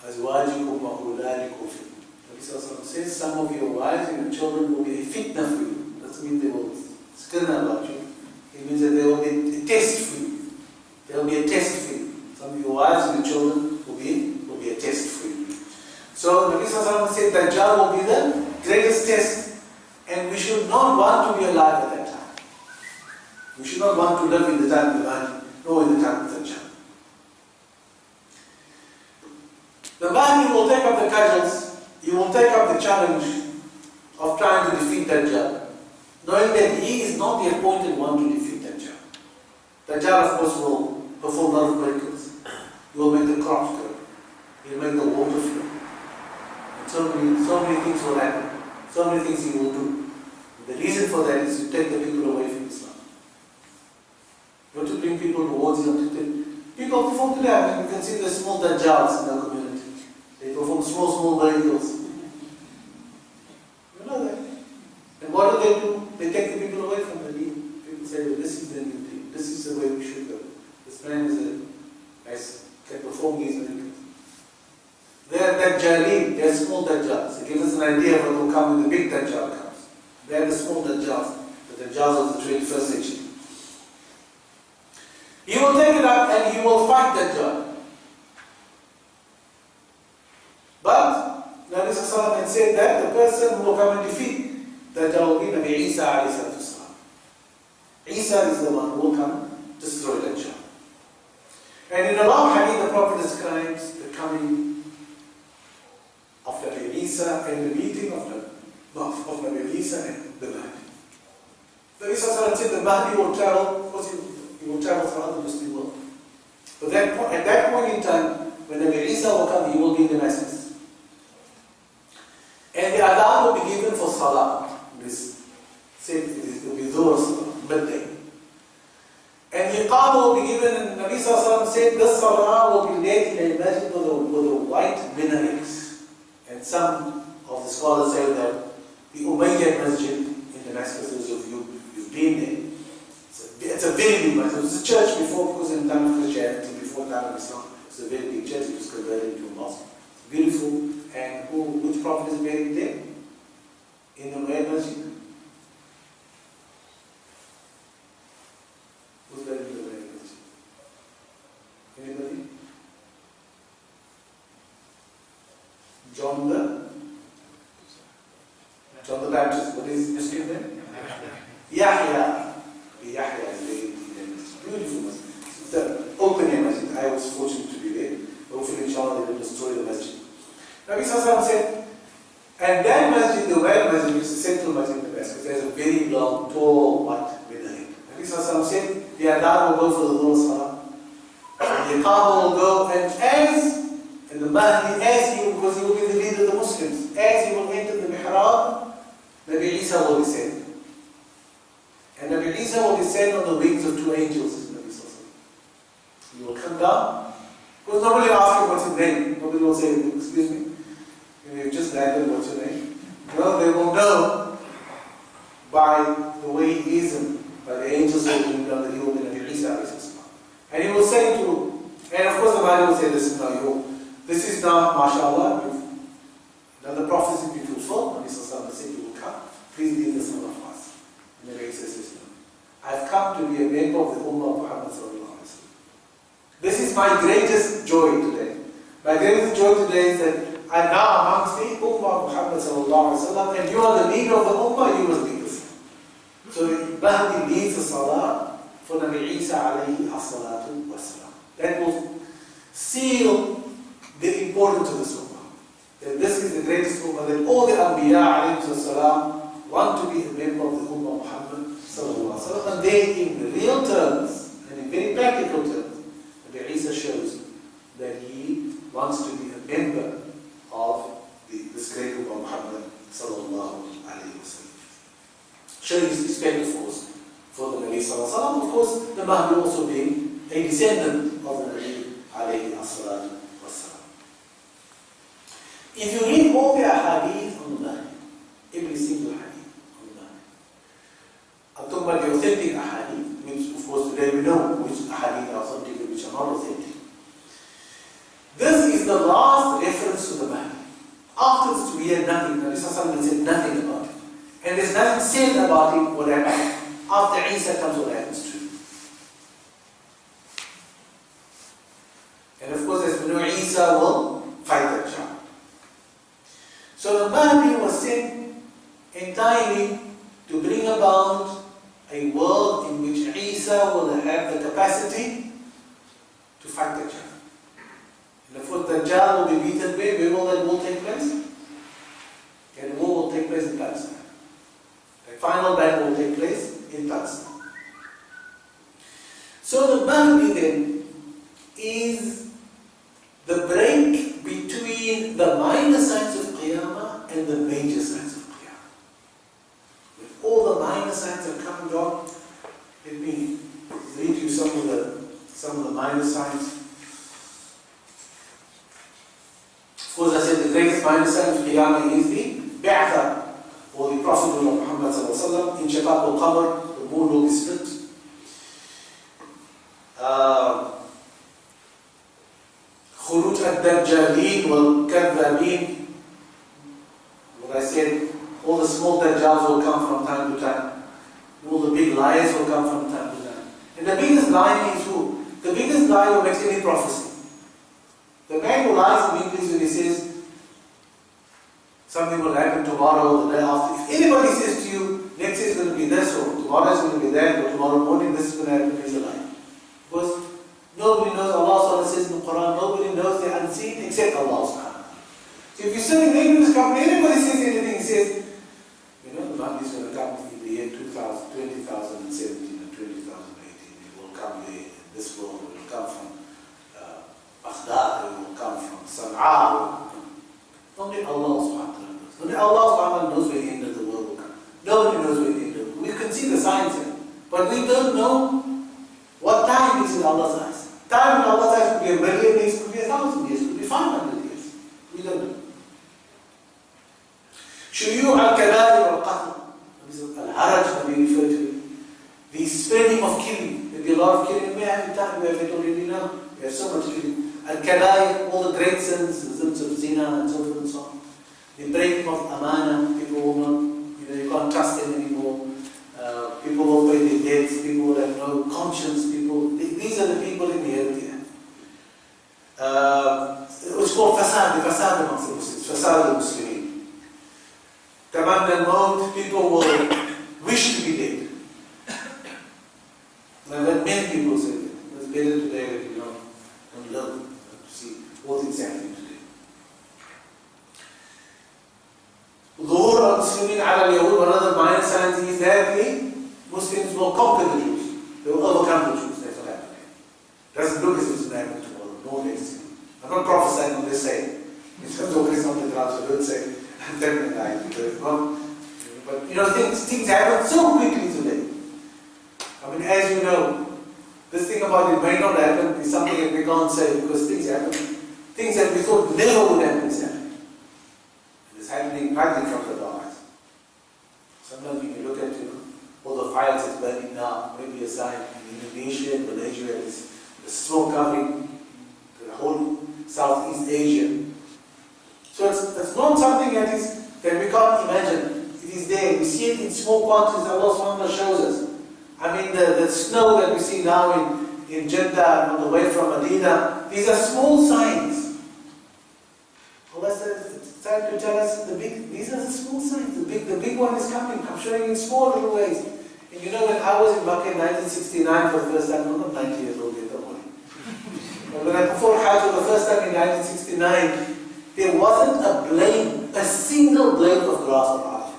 azwajikum wa awladikum fitna. Nabi Sallallahu Alaihi Wasallam says some of your wives and your children will be a fitna for you. That means they will stirna about you. It means that there will be a test for you. There will be a test for you. Some of your wives and your children will be a test for you. So Nabi Sallallahu Alaihi Wasallam said that Dajjal will be the greatest test, and we should not want to be alive at that time. We should not want to live in the time of the Mahdi, nor in the time of Dajjal. The Mahdi will take up the cudgels, he will take up the challenge of trying to defeat Dajjal, knowing that he is not the appointed one to defeat Dajjal. Dajjal, of course, will perform a lot of miracles. He will make the crops grow. He will make the water flow. So many things will happen. So many things he will do. The reason for that is to take the people away from Islam. Not to bring people towards Islam. People perform today. I mean, you can see the small Dajjals in our community. They perform small miracles. You know that. And what do? They take the people away from the deen. People say, well, this is the new deen. This is the way we should go. This man can perform these miracles. They are Dajjaleen, they are small Dajjals. It gives us an idea of what will come when the big Dajjal comes. They are the small Dajjals, the Dajjals of the 21st century. He will take it up and he will fight Dajjal. But Nabi Sallallahu Alaihi ﷺ and said that the person who will come and defeat Dajjal will be Nabi Isa alayhi salatu wasalam. Isa is the one who will come to destroy Dajjal. And in a long hadith, the Prophet describes the coming of Nabi Isa and the meeting of Nabi Isa and the Mahdi. Nabi Isa said the Mahdi will travel, of course he will travel throughout the Muslim world. But at that point in time, when Nabi Isa will come, he will be in Damascus. And the adhan will be given for Salah. This said it will be Dhuhr, midday. And the Iqamah will be given, and Nabi Sallallahu said this Salah will be led in a masjid with a white minarets. And some of the scholars say that the Umayyad Masjid in Damascus, those of you who've been there, it's a very big masjid. It was a church before, because in time of Christianity, before time of Islam, it's a very big church. It was converted into a mosque. Beautiful. And which prophet is buried there? In the Umayyad Masjid. Who's buried in the Umayyad Masjid? Anybody? John the Baptist. What is his name? Yahya. Yahya is buried in the masjid. Beautiful masjid. It's an open air masjid. I was fortunate to be there. Hopefully, inshallah, they will destroy the masjid. Nabi Sallallahu said, and that masjid, the Umayyad Masjid, is the central masjid in Damascus. There's a very long, tall, white minaret. Nabi Sallallahu said, the adhan will go for the Dhuhr Salah. The Iqamah will go, and the Mahdi, because he will be the leader of the Muslims, as he will enter the mihrab, Nabi Isa will descend. And Nabi Isa will descend on the wings of two angels. Nabi Sallallahu he will come down. Because nobody will ask him what's his name. Nobody will say, excuse me, you just landed, what's your name? No, they will know by the way he is and by the angels who will bring down that he will be Nabi Isa. And he will say to, and of course the Mahdi will say, this is now, mashallah, now the prophecy be fulfilled. Nabi Sallallahu said, you will come, please leave the son of us. And Nabi Isa says, no, I've come to be a member of the Ummah of Muhammad Sallallahu. This is my greatest joy today. My greatest joy today is that I'm now amongst the Ummah of Muhammad Sallallahu Alaihi Wasallam, and you are the leader of the Ummah, you must lead us. So Mahdi leads the Salah for Nabi Isa alayhi as-salatu was-salam. That will seal the importance of this Ummah. That this is the greatest Ummah, that all the Anbiya alayhi salam want to be a member of the Ummah of Muhammad Sallallahu Alaihi Wasallam. And they, in real terms, and in very practical terms, Isa shows that he wants to be a member of this great Ummah of Muhammad Sallallahu Alaihi Wasallam. Showing his respect, of course, for the Nabi Sallallahu Alaihi Wasallam. Of course, the Mahdi also being a descendant of the Nabi Alaihi Wasallam. If you read all the ahadith on the Mahdi, every single hadith on the Mahdi, I'm talking about the authentic ahadith, which of course today we know which ahadith are authentic and which are not authentic. This is the last reference to the Mahdi. After this we hear nothing. Nabi Sallallahu Alaihi Wasallam said nothing about it. And there's nothing said about it, what happens. After Isa comes, what happens to him. And of course, as we know, Isa will fight that child. So the Mahdi was sent entirely to bring about a world in which Isa will have the capacity to fight the Dajjal. And of course, the Dajjal will be beaten where will that war take place? And the war will take place in Palestine. The final battle will take place in Palestine. So the Mahdi then is the break between the minor signs of Qiyamah and the major signs of Qiyamah. When all the minor signs have come and gone, let me read you some of the minor signs. Of course, I said the greatest minor sign of Qiyamah is the Bi'atha, or the Prophet of Muhammad Sallallahu Alaihi Wasallam. In Shaqaq al-Qamar, the moon will be split. Khuruj al-Dajjalin wal-Kadhabin. What I said, all the small Dajjals will come from time to time. All the big liars will come from time to time. And the biggest liar is who? The biggest liar who makes any prophecy. The man who lies in English when he says, something will happen tomorrow, the day after. If anybody says to you, next year is going to be this, or tomorrow is going to be that, or tomorrow morning this is going to happen, it's a lie. Because nobody knows, Allah says in the Quran, nobody knows the unseen except Allah subhanahu wa ta'ala. So if you're sitting there in this company, anybody says anything, he says, you know, the Mahdi is going to come in the year 2017 and 2018. It will come here, this world, it will come from Baghdad, it will come from Sana'a. Only Allah subhanahu wa ta'ala knows. Only Allah subhanahu wa ta'ala knows where the end of the world will come. Nobody knows where the end of the world. We can see the signs here, but we don't know what time is in Allah's eyes. Time in Allah's eyes could be 1,000,000 years, could be 1,000 years, could be 500 years. We don't know. شيوع الكبائر والقتل. Al-Haraj, we refer to it. The spreading of killing. There'll be a lot of killing. We have time, we have it already now. We have so much killing. Al-Kabair, all the great sins, the sins of zina and so forth and so on. The breaking of amana, people will not, you can't trust them anymore. People will pay their debts, people will have no conscience, these are the people in the earth here. It's called fasad, the fasad amongst the Muslims, fasad al-Muslimin. Tamanna al-Maut, people will wish to be dead. I've heard many people say that. It's better today that you don't learn to see what is happening today. ظهور المسلمين على اليهود, one of the minor signs is that the Muslims will conquer the Jews. They will overcome the Jews. That's what happened. Doesn't look as if it's going to happen tomorrow. No next year. I'm not prophesying on this side. In terms of what is on the ground, so don't say I'm telling a lie, because it's not. But things happen so quickly today. I mean, as you know, this thing about it may not happen is something that we can't say because things happen. Things that we thought never would happen is happening. It's happening right in front of our eyes. Sometimes when you look at all the fires that's burning now, maybe a sign in Indonesia and Malaysia, there's smoke coming to the whole Southeast Asia. So it's not something that we can't imagine. It is there. We see it in small quantities. Allah subhanahu wa ta'ala shows us. I mean, the snow that we see now in Jeddah on the way from Medina, these are small signs. Allah says, it's time to tell us these are the small signs. The big one is coming. I'm showing you in small little ways. And when I was in Makkah in 1969 for the first time, I'm not 90 years old yet, don't worry. But when I performed Hajj for the first time in 1969, there wasn't a single blade of grass on Arafah.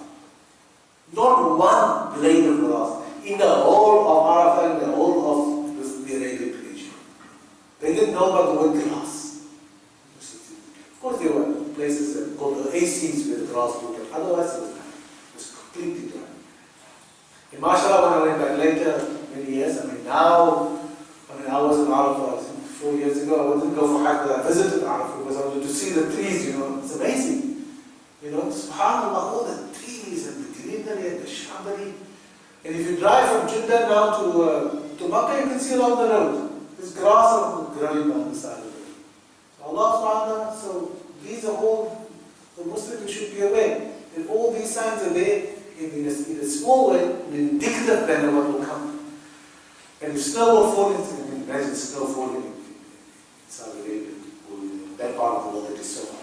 Not one blade of grass. In the whole of Arafah, in the whole of the Arabian Peninsula. They didn't know about the word grass. Of course, there were places called the ACs where the grass grew. Otherwise, it was completely dry. And mashallah, when I went back later, many years, I was in Arafah, I think 4 years ago. I didn't go for Hajj, but I visited Arafah because I wanted to see the trees, It's amazing. SubhanAllah, all the trees and the greenery and the shrubbery. And if you drive from Jeddah now to Makkah, you can see along the road. There's grass growing on the side of the road. So Allah subhanahu wa ta'ala, so these are all, the Muslims should be aware that all these signs are there in a small way, in an indicative manner what will come. And if snow will fall imagine snow falling in Saudi Arabia, or in that part of the world that is so hot.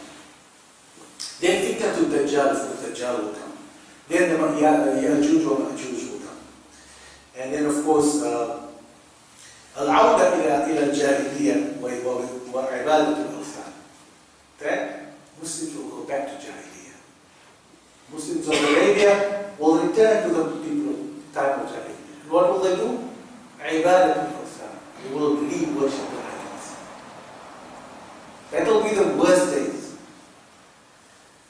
Then fitnatul Dajjal will come. Then the Ya'juj wa Ma'juj will come. And then of course, Al-Awda ila al-Jahiliyyah wa ibadat al-Awthan. That Muslims will go back to Jahiliyyah. Muslims of Arabia will return to the people of time of Jahiliyyah. And what will they do? Ibadat al-Awthan. They will re-worship the idols. That will be the worst days.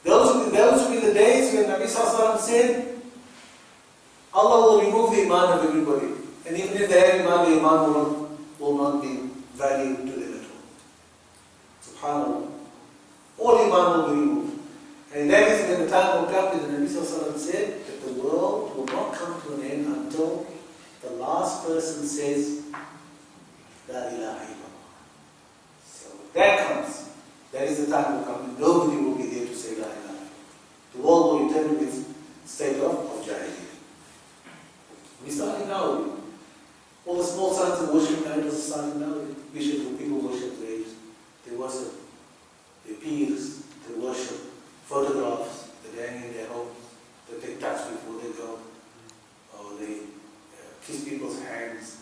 Those will be the days when Nabi Sallallahu Alaihi Wasallam said, Allah will remove the iman of everybody. And even if they have iman, the iman will not be valued to them at all. SubhanAllah. All iman will be removed. And that is when the time will come when the Nabi Sallallahu Alaihi Wasallam said that the world will not come to an end until the last person says, La ilaha illallah. So that comes. That is the time will come when nobody will be there to say La ilaha illallah. The world will return to its state of Jahiliyyah. We started now. All the small signs of worship idols are starting now. People worship graves. They worship their peers. They worship photographs.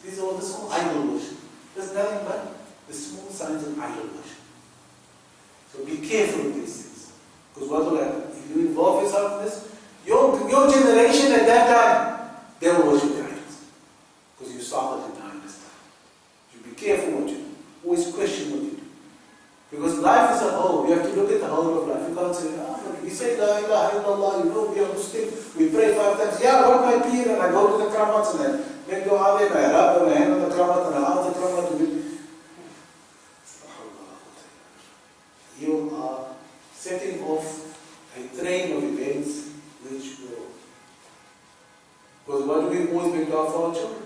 These are all the small idol worship. There's nothing but the small signs of idol worship. So be careful with these things. Because what will happen? If you involve yourself in this, your generation at that time, they will worship the idols. Because you started in time this time. You be careful what you do. Always question what you do. Because life is a whole. You have to look at the whole of life. You can't say, we say La ilaha illallah, we are Muslim, we pray 5 times. Yeah, what my peer, and I go to the kramats and then go out there, and I rub my hand on the kramat and I ask the kramat to do. You are setting off a train of events which will. Because what do we always make love for our children?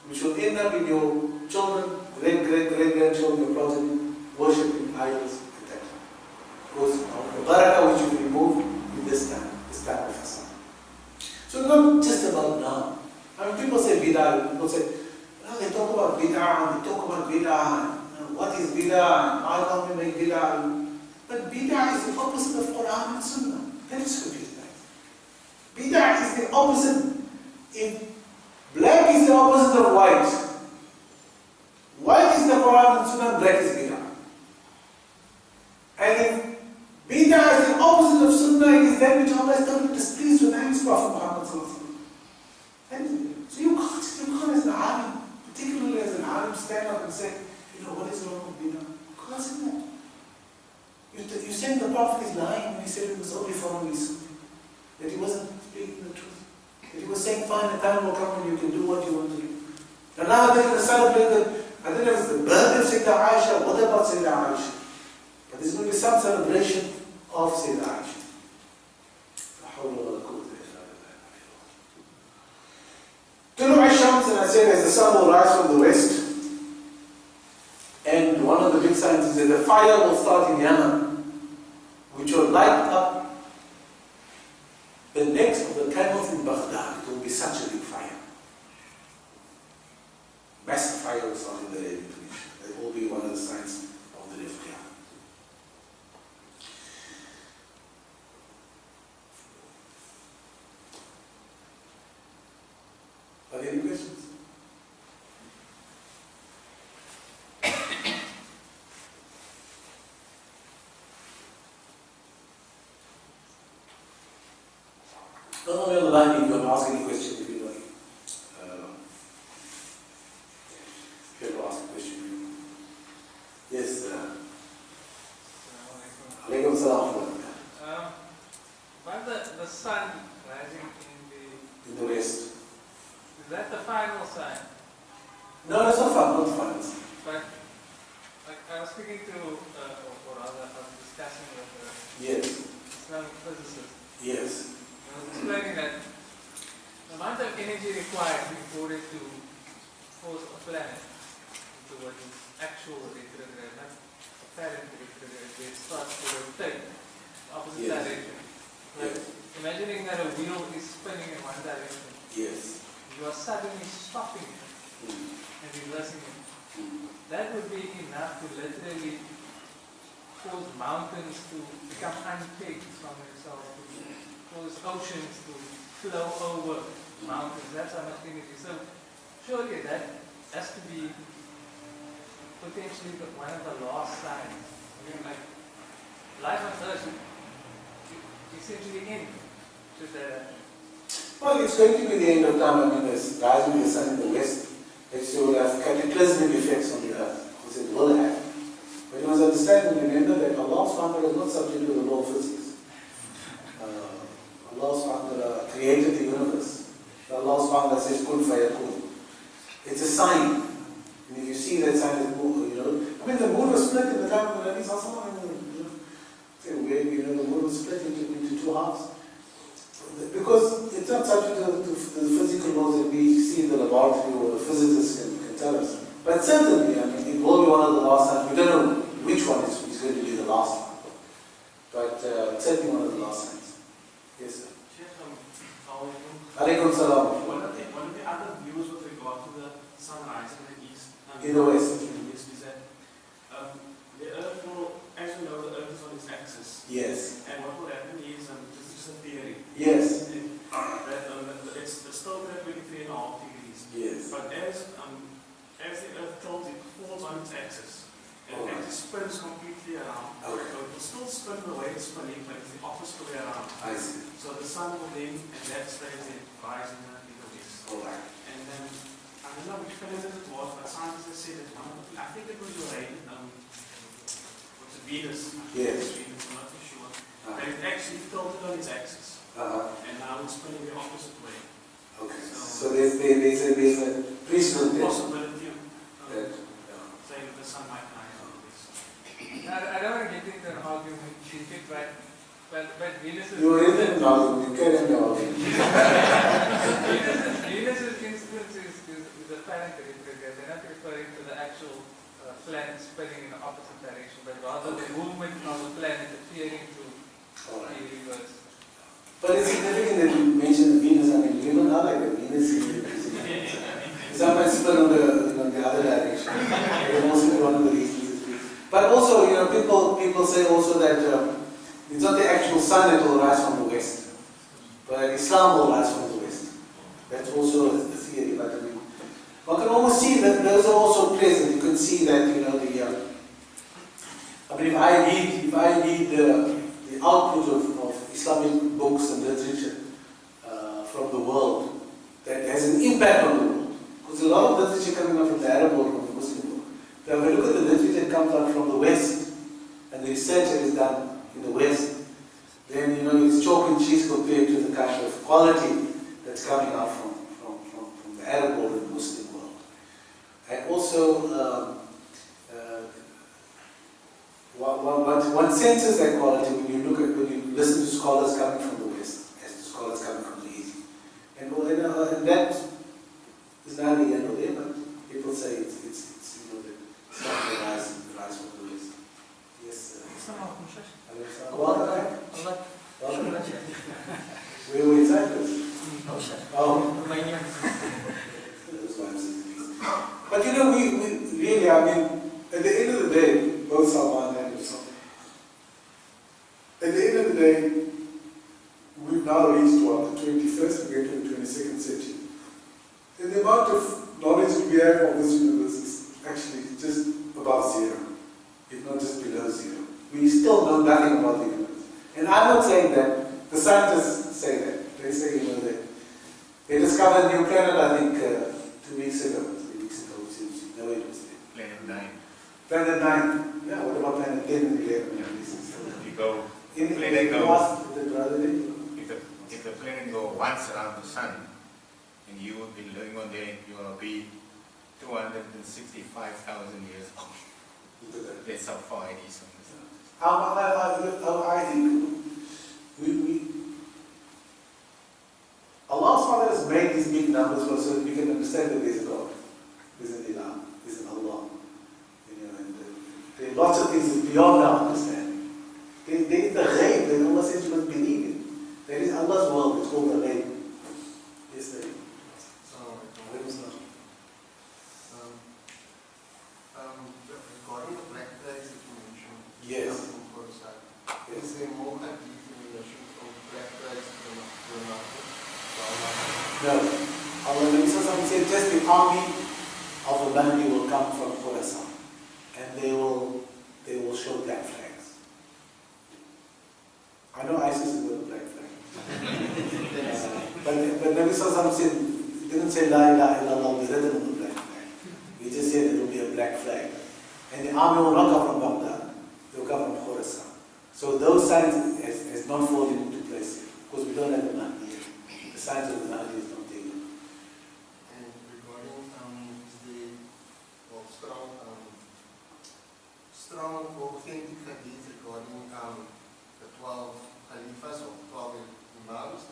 Which will end up in your children, great-grandchildren, your progeny, worshipping idols at that time. Because of the barakah which you remove in this time of Hassan. So it's not just about now. I mean, people say bid'ah, people say, they talk about bid'ah, what is bid'ah, how can we make bid'ah? But bid'ah is the opposite of Quran and Sunnah. That is confused. Bid'ah is the opposite. If black is the opposite of white, white is the Quran and Sunnah, black is bid'ah. And if bid'ah is the opposite of Sunnah, it is that which Allah is totally displeased with His Prophet Muhammad. And so you can't as an alim, particularly as an alim, stand up and say, what is wrong with bid'ah? You can't say that. You said the Prophet is lying when he said it was only following Sunnah, that he wasn't speaking the truth. That he was saying, fine, a time will come when you can do what you want to do. And now they're going to celebrate I don't know if it's the birthday of Sayyidah Aisha, what about Sayyidah Aisha? But there's going to be some celebration of Sayyidah Aisha. Tulu Shams, and I said as the sun will rise from the west, and one of the big signs is that the fire will start in Yemen, which will light up the necks of the camels in Baghdad. It will be such a big fire. Massive fire will start in the Arabian Peninsula. That will be one of the signs of the day of Qiyamah. Are there any questions? Don't only on the line if you want to ask any question if you like. If you want to ask a question. Yes. Alaykum salam. When the sun rising in the west. Is that the final sign? No, that's not the final sign. But I was speaking to, or rather, I was discussing with yes. Islamic physicist. Yes. I was explaining that the amount of energy required to put it to force a planet into what is actual retrograde, not apparent retrograde, it starts to rotate opposite direction. Like imagining that a wheel is spinning in one direction. Yes. You are suddenly stopping it and reversing it. That would be enough to literally cause mountains to become unpegged from themselves, to cause oceans to flow over mountains. That's how much energy. So surely that has to be potentially one of the last signs. Like life on Earth essentially end should that happen. Well, it's going to be the end of time. I mean, there's rising the sun in the west. It will have cataclysmic effects on the earth. Because it will have. But you must understand and remember that Allah subhanahu wa ta'ala is not subject to the law of physics. Allah subhanahu wa ta'ala created the universe. Allah subhanahu wa ta'ala says, kun fayakun. It's a sign. And if you see that sign, it's more, I mean, the moon was split in the time of the Nabi Sallallahu Alaihi Wasallam. The moon was split into two halves. Because it's not subject to the physical laws that we see in the laboratory or the physicists can tell us. But certainly, I mean, it will be one of the last times. We don't know which one is going to be the last one. But it's certainly one of the last times. Yes, sir. Alaykum salam. What are the other views with regard to the sunrise in the east? In the west. Is that the earth will, as we know, the earth is on its axis. Yes. And what will happen is, this is just a theory. Yes. That it's still at 23.5 degrees. Yes. But as spins completely around. Okay. So it will still spin the way it's spinning, but it's the opposite way around. I see. So the sun will then, at that stage, then rise in the east. All right. And then, I don't know which planet it was, but scientists said that I think it was what's it, Venus? Yes. Venus, I'm not too sure. And it actually tilted on its axis. And now it's spinning the opposite way. Okay. So there's a precedent there. Possibility of That, saying that the sun might rise on this. I don't want to get into an argument, but Venus is... you were in an argument, you carry on the argument. Venus's instance is a planet retrograde. They're not referring to the actual planet spinning in the opposite direction, but rather the movement of the planet appearing to be reversed. But it's significant that you mentioned Venus. I mean, women are like that. Venus is sometimes spin on the other direction. It also be one of the reasons. But also, people say also that it's not the actual sun that will rise from the west, but Islam will rise from the west. That's also a theory. But one can almost see that those are also present. You can see that I mean, if I read the output of Islamic books and literature from the world that has an impact on the world. Because a lot of literature coming out from the Arab world, from the Muslim world. But when you look at the literature that comes out from the West, and the research that is done in the West, then it's chalk and cheese compared to the kind of quality that's coming out from the Arab world and the Muslim world. And also, one senses that quality when you listen to scholars coming from the West as to scholars coming from the East. And that is not the end of it, but people say it's not the rise from the West. Yes. Welcome. We were in Cyprus. Romania. But we really, I mean, at the end of the day, both Salman and Islam, at the end of the day, we've now reached the 21st, we're to the 22nd century. And the amount of knowledge we have of this universe is actually just above zero, if not just below zero. We still know nothing about the universe. And I'm not saying that, the scientists say that. They say, that they discovered a new planet, I think, 2 weeks ago, 3 weeks ago, it seems. No, it was there. Planet 9. Planet 9. Yeah, what about planet 10 and 11? Yeah. You go, If if the planet go once around the sun, and you would be living on there, you will be 265,000 years old. That's how far it is from the sun. I think Allah has made these big numbers for us so that we can understand that there's a God, there's an Ilah, there's an Allah. And there are lots of things beyond our understanding. There is the ghaib that Allah says you must believe in. There is Allah's world, it's called the ghaib. Yes, sir. Regarding the black flags that you mentioned, Yes. is there more hadith in relation to black flags than No. Allah said just the army of the Mahdi will come from Khorasan and they will show black flags. I know ISIS is with a black flag. But Nabi Sallallahu said, he didn't say La ilaha illallah will be written on the black flag. He just said it will be a black flag. And the army will not come from Baghdad, they will come from Khorasan. So those signs has not fallen into place yet, because we don't have the Mahdi yet. The signs of the Mahdi is not there yet. And regarding the strong authentic hadith regarding the 12 Khalifas or 12 Imams,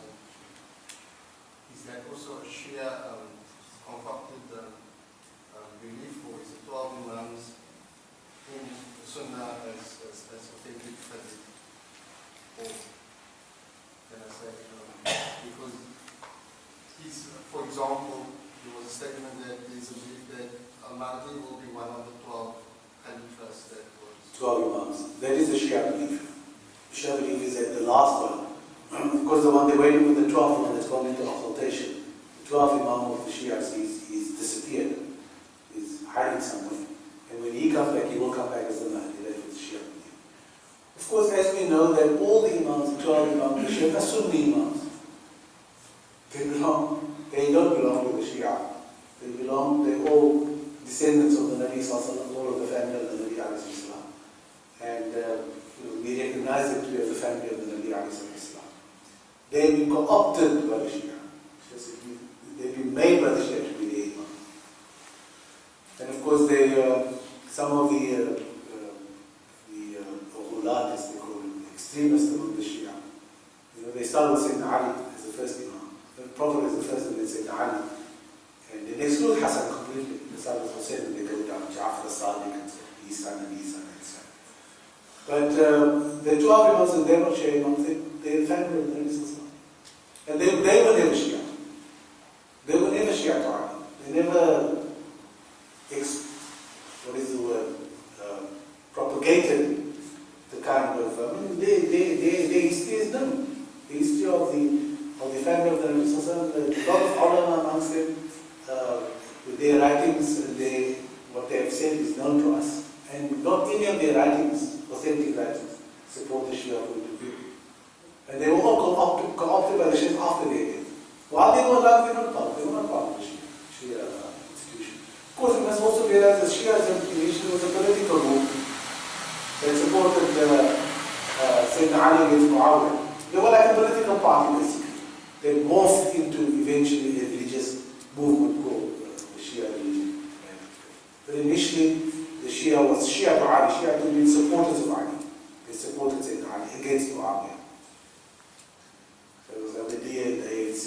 is that also a Shia concocted belief, or is it 12 Imams in the Sunnah as authentic hadith? Or can I say, because for example, there was a statement that there's a belief that Mahdi will be one of the 12 Khalifas that was... 12 Imams. That is the Shia belief. The Shia belief is that the last one, because the one they're waiting for the 12th one that's gone into occultation. The 12th Imam of the Shias is disappeared, is hiding somewhere. And when he comes back, he will come back as the Mahdi. course, as we know that all the Imams, the 12 Imams, the Shia, are Sunni Imams. They don't belong to the Shia. They're all descendants of the Nabi Sallallahu, all of the family of the Nabi Alayhi Salam. And we recognize them to be of the family of the Nabi Alayhi Salam. They've been co-opted by the Shia. They've been made by the Shia to be the Imam. And of course, some of the Ghulat, as they call them, extremists among the Shia. They start with Sayyidina Ali as the first Imam. The Prophet is the first, and then Sayyidina Ali. And they exclude Hassan completely. They start with Hussein and they go down Ja'far as-Sadiq and his son and his son and his son. But the 12 Imams, and they're not Shia Imams, they're the family of the Nabi Sallallahu. And they were never Shia. They were never Shia to Ali. They never, propagated the kind of, the history is known. The history of the family of the Nabi Sallallahu. A lot of ulama amongst them, with their writings, and what they have said is known to us. And not any of their writings, authentic writings, support the Shia point of view. And they were all co-opted by the Shia after their death. While they were alive, they were not part of the Shia institution. Of course, we must also realize that Shia initially was a political movement that supported Sayyidina Ali against Muawiyah. They were like a political party, basically. They morphed into eventually a religious movement called the Shia religion. But initially, the Shia was Shia to Ali. Shia to mean supporters of Ali. They supported Sayyidina Ali against Muawiyah. So it was like the DA and the ANC.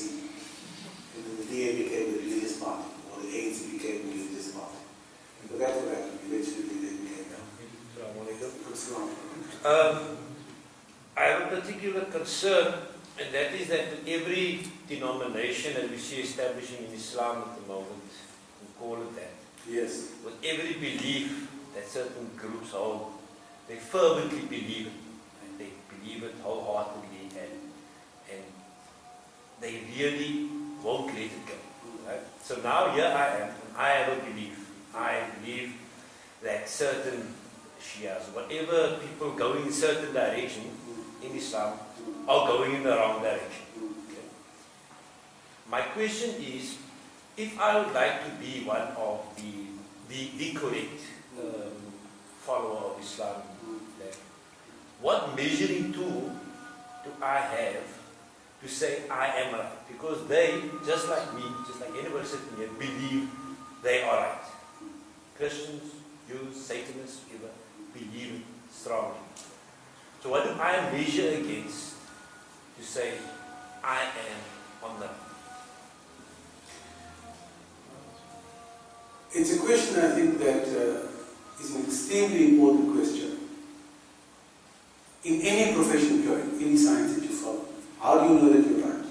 And then the DA became the religious party, or the ANC became the religious party. But that's what happened. Eventually, they became I have a particular concern, and that is that every denomination that we see establishing in Islam at the moment, we call it that. Yes. With every belief that certain groups hold, they fervently believe it, and they believe it wholeheartedly, and they really won't let it go. Right? So now here I am, and I have a belief. I believe that certain Shias, whatever people going in certain direction in Islam, are going in the wrong direction. Okay? My question is, if I would like to be one of the correct follower of Islam, what measuring tool do I have to say I am right? Because they, just like me, just like anybody sitting here, believe they are right. Christians, Jews, Satanists, whatever, believe it strongly. So what do I measure against to say I am on the right? It's a question, I think, that is an extremely important question. In any profession you're in, any science that you follow, how do you know that you're right?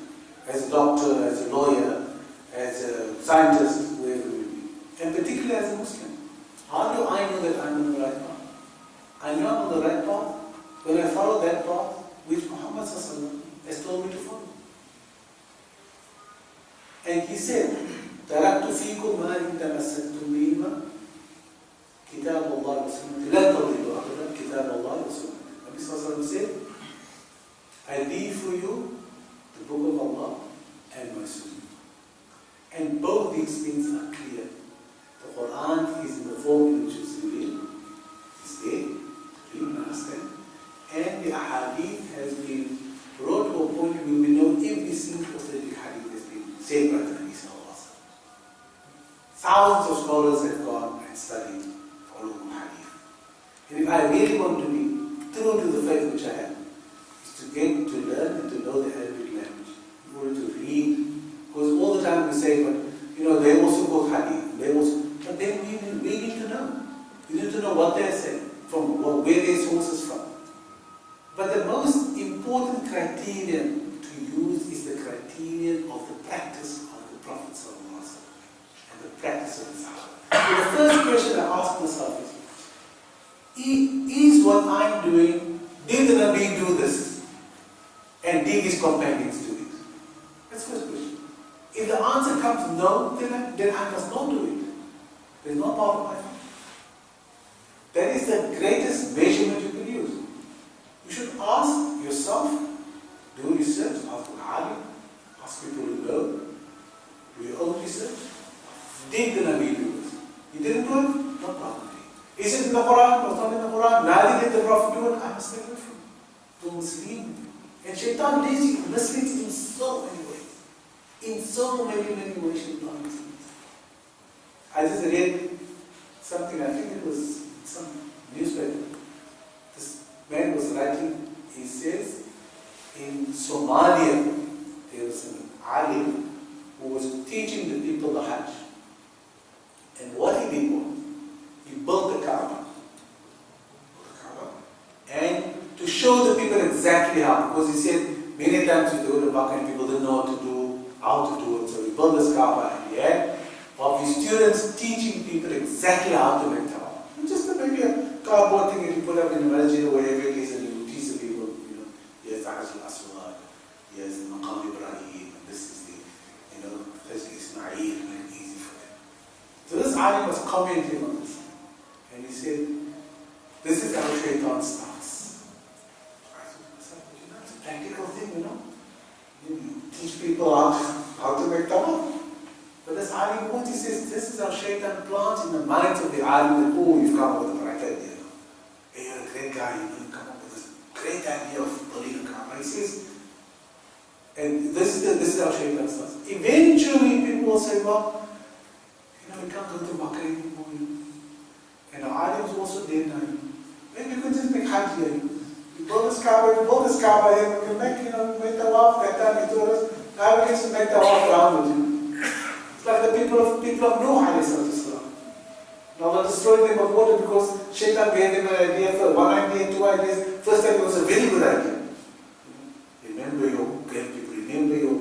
As a doctor, as a lawyer, as a scientist, wherever you be. And particularly as a Muslim. How do I know that I'm on the right path? I know I'm on the right path when I follow that path which Muhammad has told me to follow. And he said, تَرَكْتُ فِيكُمْ مَا إِن تَمَسَّكْتُمْ بِهِمَا كِتَابَ اللَّهِ وَسُنَّتِي لَن تَضِلُّوا أَبَدًا كِتَابَ اللَّهِ وَسُنَّتِي. Nabi Sallallahu Alaihi Wasallam said, I leave for you the book of Allah and my Sunnah. And both these things are clear. The Quran is in the form in which it's revealed. It's there, read and understand. And the Ahadith has been brought to a point where we know every single authentic Hadith has been said by the Nabi Sallallahu Alaihi Wasallam. Thousands of scholars have gone and studied following Hadith. And if I really want to be true to the faith which I am, is to get to learn and to know the Arabic language, in order to read. Because all the time we say, but they also quote Hadith, but then we need to know. We need to know what they're saying, from where their sources from. But the most important criterion to use is the criterion of the practice of the Prophet ﷺ and the practice of the Sahaba. The first question I ask myself is what I'm doing, did the Nabi do this? And did his companions do it? That's the first question. If the answer comes no, then I must not do it. There's no part of my life. That is the greatest measurement you can use. You good? No problem. Is it in the Quran? No, it's not in the Quran. Neither did the Prophet do it. I must stay away from it. Don't mislead me. And Shaitan misleads in so many ways. In so many ways, Shaitan misleads. I just read something, I think it was some newspaper. This man was writing, he says, in Somalia, there was an alim who was teaching the people the Hajj. And what he did was, he built the Kaaba. And to show the people exactly how, because he said many times you go to Makkah and people didn't know what to do, how to do it. So he built this Kaaba and he had of his students teaching people exactly how to make tawaf. Just maybe a cardboard thing that you put up in the masjid or wherever it is, and you teach the people, here's the Hajj al-Aswad, here's the Maqam Ibrahim, and this is the, Hajj Ismail, make it easy for them. So this alim was commenting on this, and he said, this is how Shaitan starts. I said, it's a practical thing, You teach people how to make tawaf. But this alim, what he says, this is how Shaitan plants in the minds of the alim that, oh, you've come up with a right idea. Hey, you're a great guy, you come up with this great idea of building a Kaaba. He says, and this is how Shaitan starts. Eventually, people will say, well, we can't go to Makkah anymore. And our alims also there now. Maybe we could just make Hajj here. You build this Kaaba here, we can make tawaf, that time you told us, now we can make tawaf around with you. Like the people of Nuh alayhi salam. Now Allah destroyed them of water because Shaitan gave them an idea for one idea, two ideas. First time it was a very good idea. Remember your great people, remember your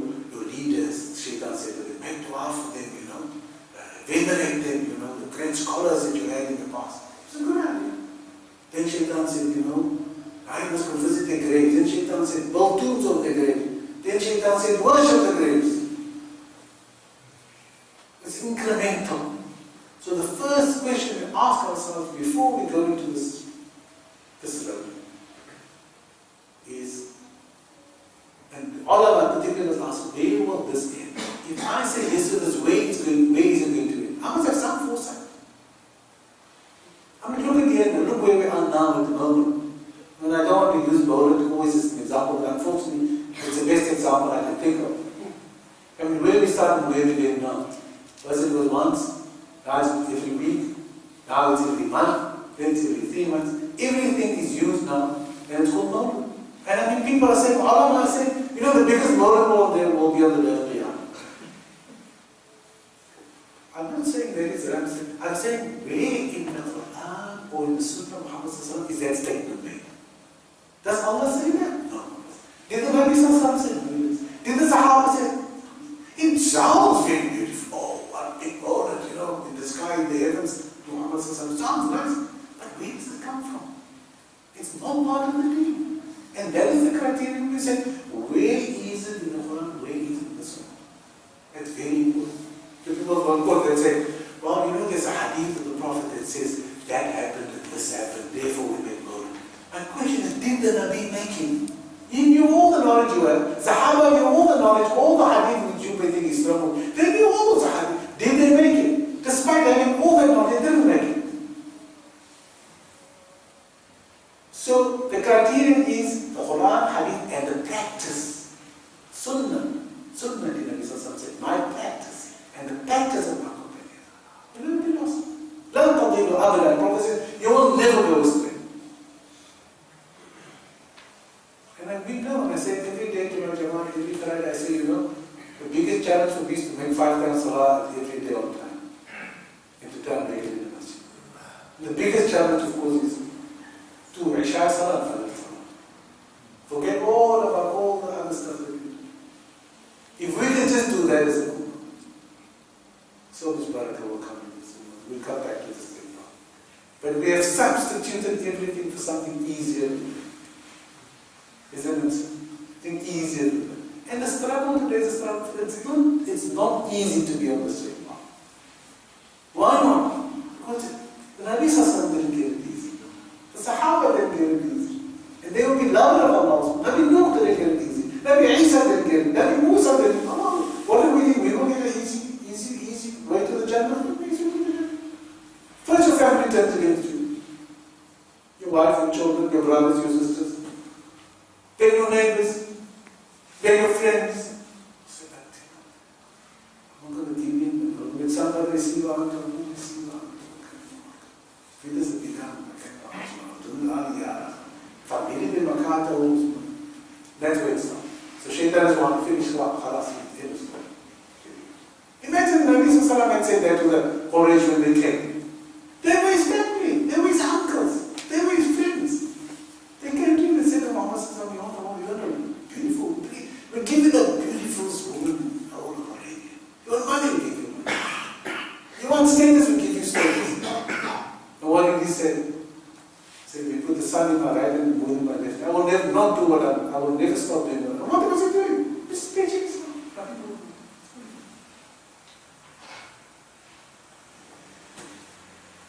leaders. Shaitan said to them, make dua for them, venerate them, the great scholars that you had in the past. It's a good idea. Then Shaitan said, I must go visit their graves. Then Shaitan said, build tombs of their graves. Then Shaitan said, worship the graves. It's incremental. So the first question we ask ourselves before we go into this road is, and all of our particulars ask, where will this end? If I say yes to this, where is it going to end? I must have some foresight. Look at the end, look where we are now at the moment. And I don't want to use Boland always as an example, but unfortunately, it's the best example I can think of. Where we start and where we end now. First it was once, now it's every week, now it's every month, then it's every 3 months. Everything is used now, and it's called Mawlid. And people are saying, Allah are saying, the biggest Mawlid there will be on the day of Qiyamah. I'm not saying that is what I'm saying. I'm saying, where in the Quran or in the Sunnah of Muhammad is that statement made? Does Allah say that? No. Did the Nabi say that? Did the Sahaba say that? It sounds very beautiful. Oh, what a big Mawlid, in the sky, in the heavens. Muhammad sounds nice. But where does it come from? It's not part of the deen. And that is the criterion we said, where is it in the Quran, where is it in the Sunnah? That's very important. The people don't quote and say, well, there's a hadith of the Prophet that says, that happened and this happened, therefore we make Mawlid. My question is, did the Nabi make it? He knew all the knowledge you had. Sahaba knew all the knowledge, all the hadith which you may think is wrong. They knew all those hadith. Did they make it? Despite having all that knowledge, they didn't make it. So the criterion is the Quran, hadith, and the practice. Sunnah the Nabi said, my practice, and the practice of my companions. You will be lost. Learn something to other than prophecies, you will never go astray. And we know, I say every day to my Jama'at, every Friday, I say, the biggest challenge for me is to make 5 times Salah every day on time. And to turn back in the masjid. The biggest challenge, of course, is to Isha Salah and Fajr Salah. Forget all about all the other stuff that we do. If we can just do that as a group, so much barakah will come in this. We'll come back to this thing now. But we have substituted everything for something easier to do. Isn't it? Think easier. And the struggle today is a struggle. It's not easy to be on the straight path. Why not? Because the Nabi Sallallahu didn't get it easy. The Sahaba didn't get it easy. And they would be loved of Allah. Nabi Nuh didn't get it easy. Nabi Isa didn't get it. Nabi Musa didn't. Allah, what do we think? We don't get an easy way to the Jannah. turns against you. Your wife, your children, your brothers, your sisters. Then your neighbors. Then your friends. So that, I'm going to give in. With somebody receive out, I'm going to receive out. If it doesn't become, family in Makata rules. That's where it's not. So Shaitan is one, finish up, khalas, end of story. Imagine Nabi Sallallahu had said that to the Quraysh when they came. They were his family, they were his uncles, they were his friends. They came to him and said to Muhammad Sallallahu you're a beautiful, we're giving a beautiful woman, all of Arabia. You want money, we give you money. You want status, we give you status. And what did he say? Say, we put the sun in my right and the moon in my left. I will never not do what I will never stop doing what what was he doing? Just teaching Islam. Nothing to do.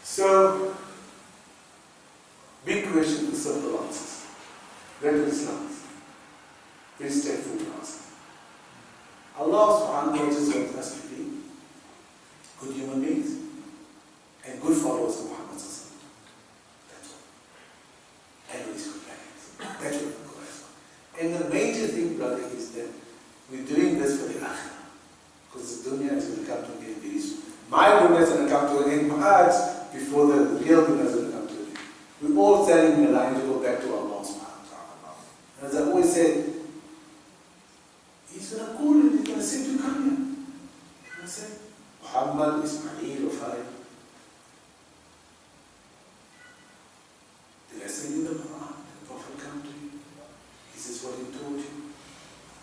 So, big question with simple answers. Where do Islam? Very straightforward answer. Allah subhanahu wa ta'ala just wants us to be good human beings and good followers of Muhammad. That's all. And with his companions. That's what the Quran is. And the major thing, brother, is that we're doing this for the akhirah. Because the dunya is going to come to an end very soon. My dunya is going to come to an end much before the real dunya is going to come to an end. We're all standing in a line to go back to Allah subhanahu wa ta'ala. As I always said, He's going to call you, He's going to say to come here. He's going to say, Muhammad, Ismail, Faaik. Did I send you the Quran? Did the Prophet come to you? He says what he told you.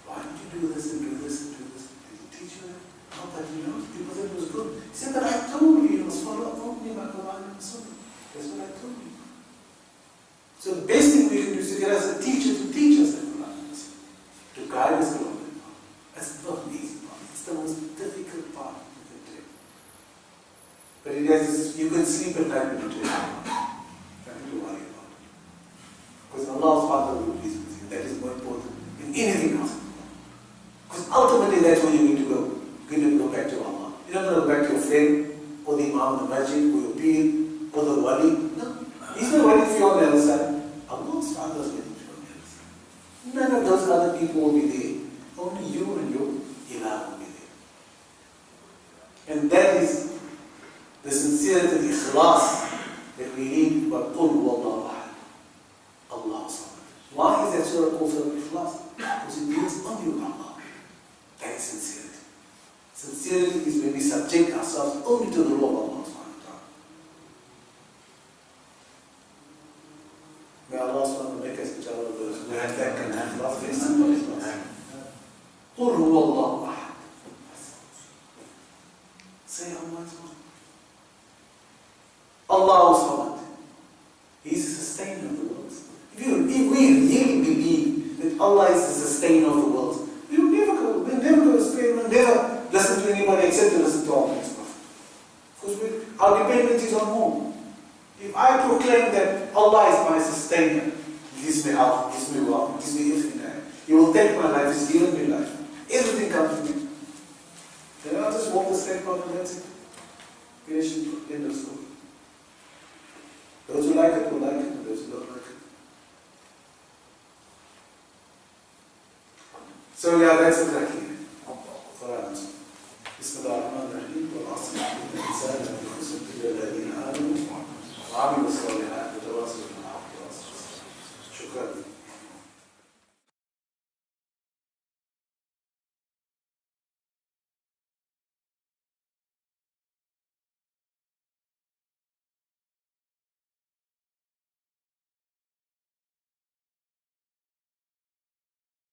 Why did you do this and do this and do this? Did he teach you that? Not that you know, people said it was good. He said, but I told you, you must follow only my Quran and Sunnah. That's what I told you. So the best thing we can do is to get us a teacher to teach us the Quran and Sunnah, to guide us along the path. That's not the easy part. It's the most difficult part you can do. But it has, you can sleep at night when you do it. Nothing to worry about. Because Allah's Father will be pleased with you. That is more important than anything else. Because ultimately that's where you need to go. You need to go back to Allah. You're not going to go back to your friend, or the Imam of the Masjid, or your Pir, or the Wali. No. He's not waiting for you on the other side. Allah's Father is waiting for you on the other side. None of those other people will be there. Only you and your Ilah will be there. And that is the sincerity, the ikhlas that we need. But qul huwallahu ahad. Allah Samad. Why is that surah called Surah Ikhlas? Because it means only Allah. That is sincerity. Sincerity is when we subject ourselves only to the law of Allah subhanahu wa ta'ala. May Allah subhanahu wa ta'ala make us each other those who have that kind of ikhlas. Very simple ikhlas. قُلْ هُوَ اللَّهُ أَحَدٌ. Say Allah is one. Allah Samad. He is the sustainer of the world. If we really believe that Allah is the sustainer of the world, we'll never go to Spain, we'll never listen to anybody except to listen to Allah. Because our dependence is on whom? If I proclaim that Allah is my sustainer, He gives me health, He gives me wealth, He gives me everything, He will take my life, He's given me life. Everything comes to me. Then I'll just walk the straight path and that's it. Finish it, end of story. Those who like it will like it, and those who don't like it. So yeah, that's exactly it. Quran. Bismillahir Rahmanir Rahim. Wa asma bil insani wa khusr bil ladina amanu wa 'amilu